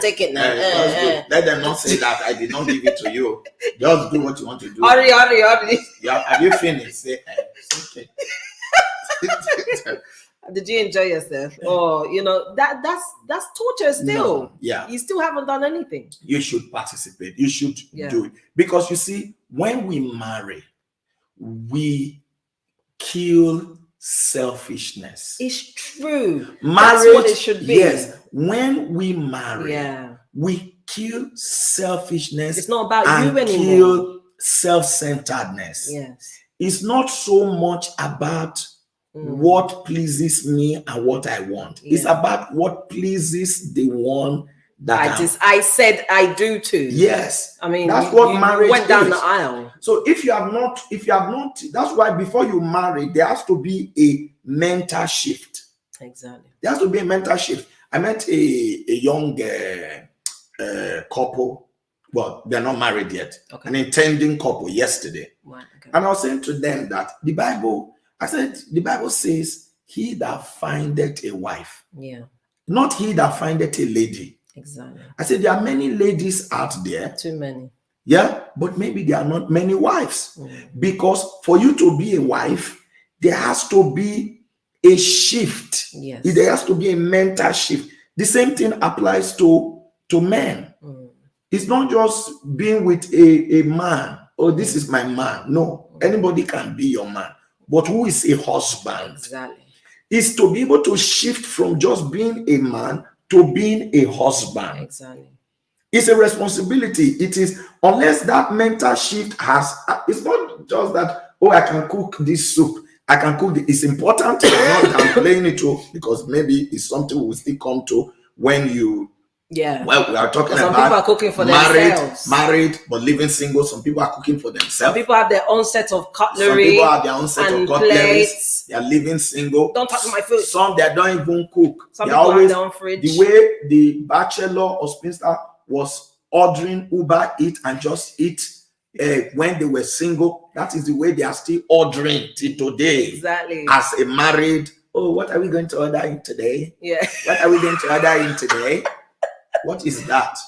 Let them not say that I did not give it to you. Just do what you want to do. Hurry. Have you finished? Say, it's okay. Did you enjoy yourself? Or that's torture still. No, you still haven't done anything. You should participate. You should do it, because you see, when we marry, we kill selfishness. It's true. Marriage, that's what it should be. Yes, when we marry, we kill selfishness. It's not about you anymore. Kill self-centeredness. Yes, it's not so much about what pleases me and what I want. It's about what pleases the one that I said I do too. Yes. I mean, that's what marriage went down is. the aisle. So if you have not, that's why before you marry, there has to be a mental shift. Exactly. There has to be a mental shift. I met a young couple. Well, they're not married yet. Okay. An intending couple yesterday. Right, okay. And I was saying to them that the Bible says, he that findeth a wife. Yeah. Not he that findeth a lady. Exactly. I said there are many ladies out there. Too many. Yeah, but maybe there are not many wives. Because for you to be a wife, there has to be a shift. Yes. There has to be a mental shift. The same thing applies to men. It's not just being with a man. Oh, this is my man. No, anybody can be your man. But who is a husband? Exactly. Is to be able to shift from just being a man to being a husband. Exactly. It's a responsibility. It is, unless that mental shift it's not just that, oh, I can cook this soup. I can cook it's important. I'm not downplaying it too, because maybe it's something we'll still come to when you. Yeah. Well, we are talking some about people are cooking for themselves. Married, but living single. Some people are cooking for themselves. Some people have their own set of cutlery. Some people have their own set of cutlery. Plates. They are living single. Don't touch my food. Some they don't even cook. Some people have their own fridge. The way the bachelor or spinster was ordering Uber Eat and just eat when they were single, that is the way they are still ordering till today. Exactly. As a married, oh, what are we going to order in today? Yeah. What are we going to order in today? What is that?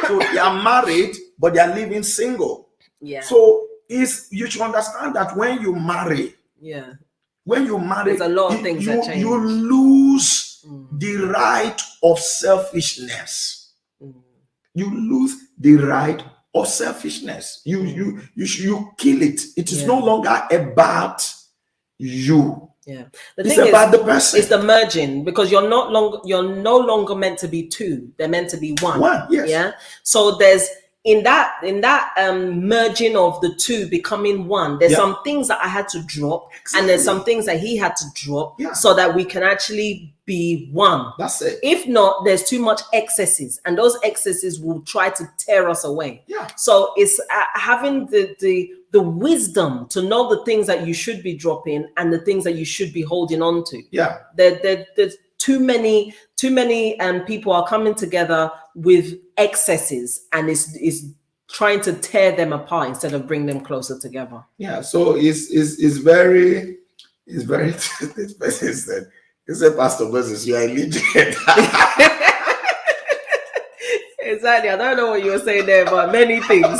So they are married, but they are living single. Yeah. So you should understand that when you marry, there's a lot of things that change. You lose the right of selfishness. You lose the right of selfishness. You kill it. It is no longer about you. Yeah, it's about the person. It's the merging, because you're no longer meant to be two. They're meant to be one. Yes. Yeah. So there's in that merging of the two becoming one. There's some things that I had to drop, and there's some things that he had to drop, so that we can actually be one. That's it. If not, there's too much excesses, and those excesses will try to tear us away. Yeah. So it's having the wisdom to know the things that you should be dropping and the things that you should be holding on to. Yeah. There's too many people are coming together with excesses, and is trying to tear them apart instead of bring them closer together. Yeah. So it's very this person said, he said, Pastor Moses, you are a legend. Exactly. I don't know what you were saying there, but many things.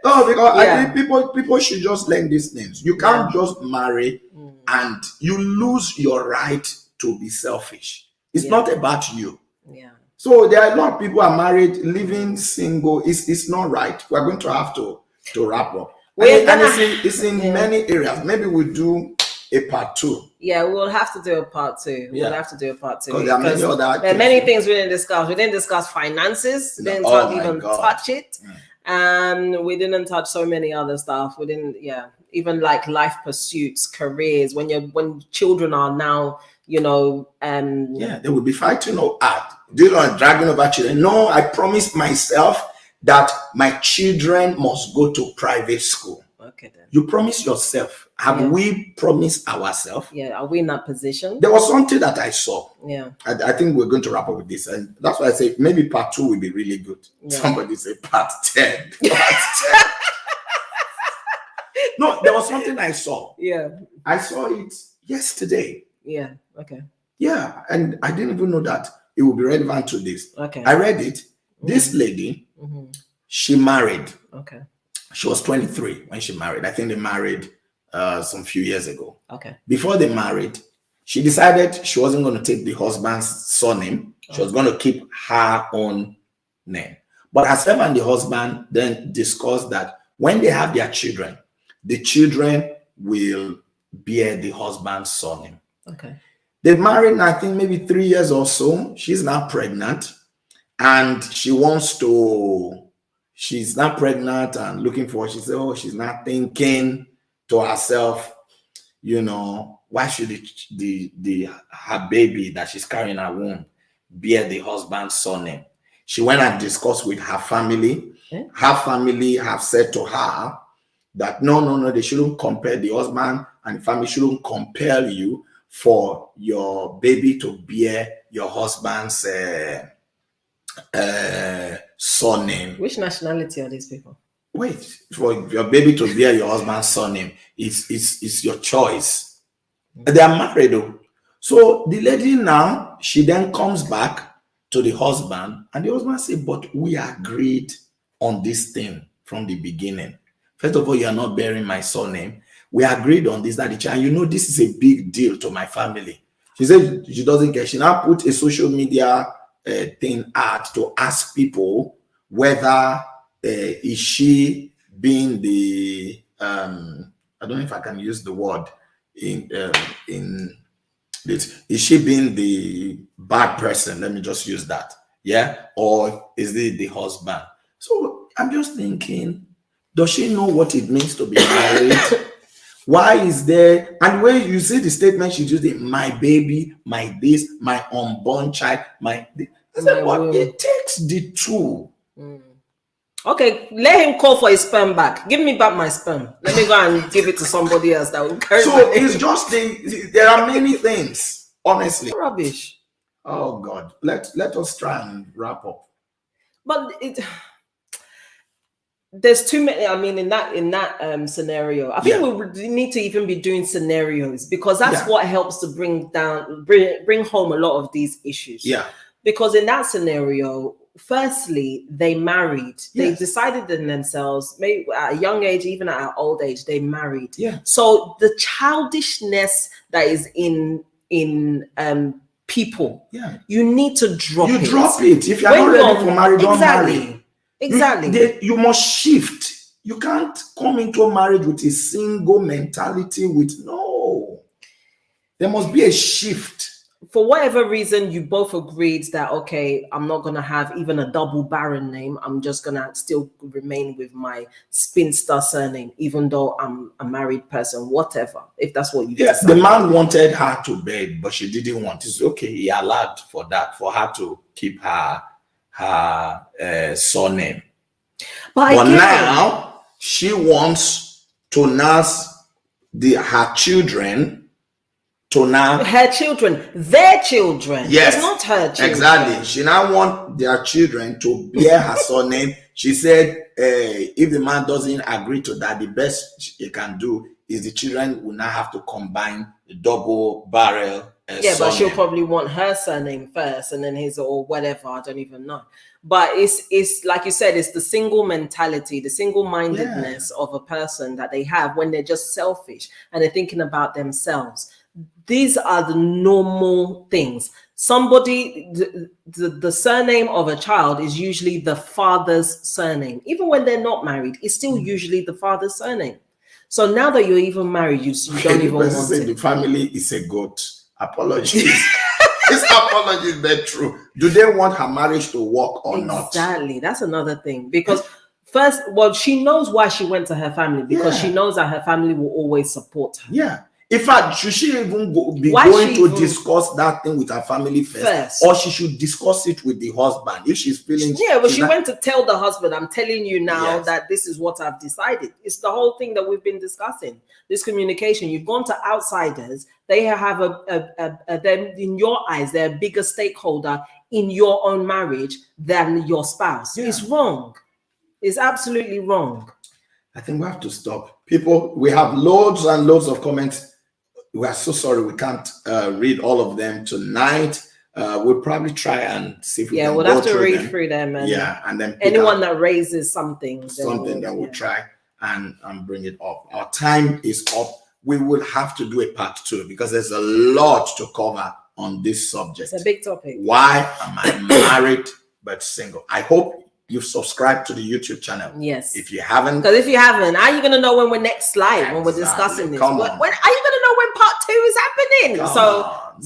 No, because I think people should just learn these names. You can't just marry and you lose your right to be selfish. It's not about you. Yeah. So there are a lot of people are married, living single. It's not right. We're going to have to wrap up. It's in many areas. Maybe we'll do a part 2. Yeah, we'll have to do a part 2. We'll have to do a part 2. There are many things we didn't discuss. We didn't discuss finances. We didn't touch it. And we didn't touch so many other stuff. We didn't, even like life pursuits, careers. When children are now, they will be fighting dragging over children. No, I promised myself that my children must go to private school. Okay, then. You promise yourself. Have we promised ourselves? Yeah, are we in that position? There was something that I saw. Yeah. I think we're going to wrap up with this. And that's why I say maybe part 2 will be really good. Yeah. Somebody say part 10. Part 10. No, there was something I saw. Yeah. I saw it yesterday. Yeah. Okay. Yeah. And I didn't even know that it would be relevant to this. Okay. I read it. This lady, she married. Okay. She was 23 when she married. I think they married some few years ago. Okay. Before they married, she decided she wasn't going to take the husband's surname. She was going to keep her own name. But herself and the husband then discussed that when they have their children, the children will bear the husband's surname. Okay. They married, I think maybe 3 years or so. She's now pregnant, and she's not pregnant and looking for, she said, she's not thinking to herself, why should her baby that she's carrying in her womb bear the husband's surname? She went and discussed with her family. Her family have said to her that no, they shouldn't compare, the husband and the family shouldn't compel you for your baby to bear your husband's surname. Which nationality are these people? Wait, for your baby to bear your husband's surname, it's your choice. They are married though. So the lady now, she then comes back to the husband, and the husband said, but we agreed on this thing from the beginning. First of all, you are not bearing my surname. We agreed on this, that the child, this is a big deal to my family. She said she doesn't care. She now put a social media thing out to ask people whether is she being the I don't know if I can use the word in this, is she being the bad person? Let me just use that. Yeah, or is it the husband? So I'm just thinking, does she know what it means to be married? Why is there, and when you see the statement she used, my baby, my this, my unborn child, I said, what? It takes the two. Okay, let him call for his sperm back. Give me back my sperm. Let me go and give it to somebody else that will carry. So it's just there are many things, honestly. Rubbish. Oh God, let us try and wrap up. But there's too many. I mean, in that scenario, I think we would need to even be doing scenarios, because that's what helps to bring home a lot of these issues. Yeah. Because in that scenario, firstly, they married. They decided in themselves, maybe at a young age, even at an old age, they married. Yeah. So the childishness that is in people, you need to drop it. You drop it. If you're not ready for marriage, don't marry. Exactly. You must shift. You can't come into marriage with a single mentality. There must be a shift. For whatever reason, you both agreed that, okay, I'm not going to have even a double barren name. I'm just going to still remain with my spinster surname, even though I'm a married person, whatever, if that's what you decided. The man wanted her to beg, but she didn't want it. It's okay. He allowed for that, for her to keep her surname. But now she wants to nurse her children. Her children, their children. Yes, it's not her children. Exactly. She now wants their children to bear her surname. She said, if the man doesn't agree to that, the best he can do is the children will now have to combine the double barrel surname. But she'll probably want her surname first, and then his, or whatever. I don't even know. But it's like you said, it's the single mentality, the single-mindedness of a person that they have when they're just selfish and they're thinking about themselves. These are the normal things. Somebody, the surname of a child is usually the father's surname. Even when they're not married, it's still usually the father's surname. So now that you're even married, you don't even want it. The family is a goat. Apologies. This apology is that true. Do they want her marriage to work or not? Exactly. That's another thing. Because first, she knows why she went to her family, because she knows that her family will always support her. Yeah. In fact, should she even going to discuss that thing with her family first? Or she should discuss it with the husband if she's feeling... Yeah, but she went to tell the husband, I'm telling you now that this is what I've decided. It's the whole thing that we've been discussing. This communication. You've gone to outsiders. They have them in your eyes, they're a bigger stakeholder in your own marriage than your spouse. Yeah. It's wrong. It's absolutely wrong. I think we have to stop. People, we have loads and loads of comments. We are so sorry we can't read all of them tonight. We'll probably try and see if we can we'll have to read through them. And then anyone that raises something that we'll try and bring it up. Our time is up. We will have to do a part 2 because there's a lot to cover on this subject. It's a big topic. Why am I married but single? I hope you've subscribed to the YouTube channel. Yes. If you haven't. Because if you haven't, how are you going to know when we're next live, when we're discussing this? When are you going to know when part 2 is happening?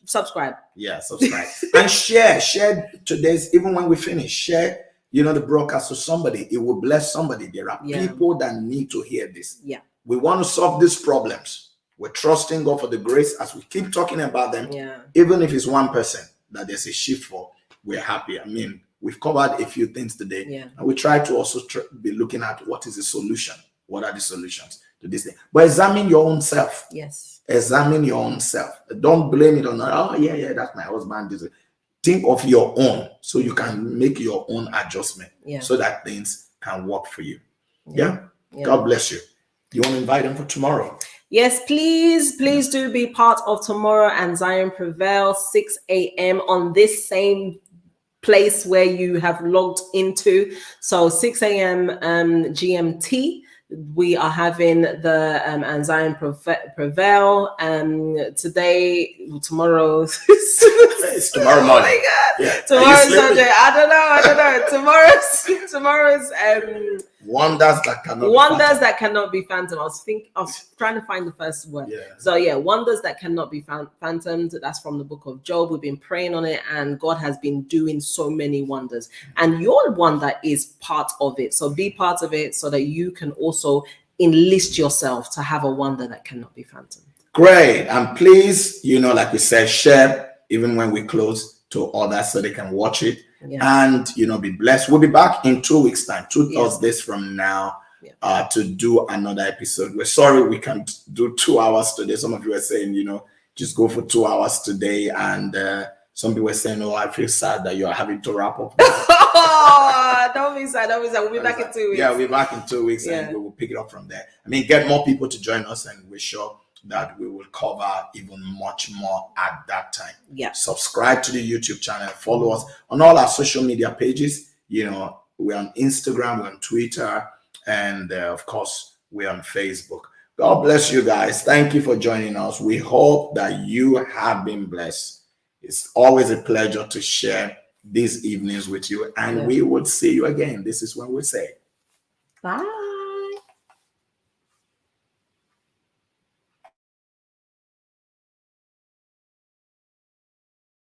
Subscribe. Yeah, subscribe. And share today's, even when we finish, share, the broadcast to somebody. It will bless somebody. There are people that need to hear this. Yeah. We want to solve these problems. We're trusting God for the grace as we keep talking about them. Yeah. Even if it's one person that there's a shift for, we're happy. I mean, we've covered a few things today. Yeah. And we try to also be looking at what is the solution. What are the solutions to this thing? But examine your own self. Yes. Examine your own self. Don't blame it on, oh, yeah, that's my husband. Think of your own so you can make your own adjustment so that things can work for you. Yeah? God bless you. You want to invite them for tomorrow? Yes, please do be part of tomorrow and Zion Prevail, 6 a.m. on this same place where you have logged into. So 6 a.m. GMT. We are having the Zion Prevail tomorrow. It's tomorrow morning. Oh my God! Yeah. Tomorrow's Sunday. I don't know. Tomorrow's wonders that cannot be phantomed. I was trying to find the first word. Yeah. So wonders that cannot be phantomed. That's from the book of Job. We've been praying on it, and God has been doing so many wonders. And your wonder is part of it. So be part of it so that you can also enlist yourself to have a wonder that cannot be phantomed. Great. And please, like we said, share even when we close to others so they can watch it. Yeah. And be blessed. We'll be back in 2 weeks' time, 2 Thursdays from now, to do another episode. We're sorry we can't do 2 hours today. Some of you are saying, just go for 2 hours today, and some people were saying, "Oh, I feel sad that you are having to wrap up." Don't be sad. We'll be back in 2 weeks. Yeah, we'll be back in 2 weeks, and we will pick it up from there. I mean, get more people to join us, and we're sure that we will cover even much more at that time. Yeah. Subscribe to the YouTube channel. Follow us on all our social media pages. We're on Instagram, we're on Twitter, and of course, we're on Facebook. God bless you guys. Thank you for joining us. We hope that you have been blessed. It's always a pleasure to share these evenings with you, and we will see you again. This is when we say bye.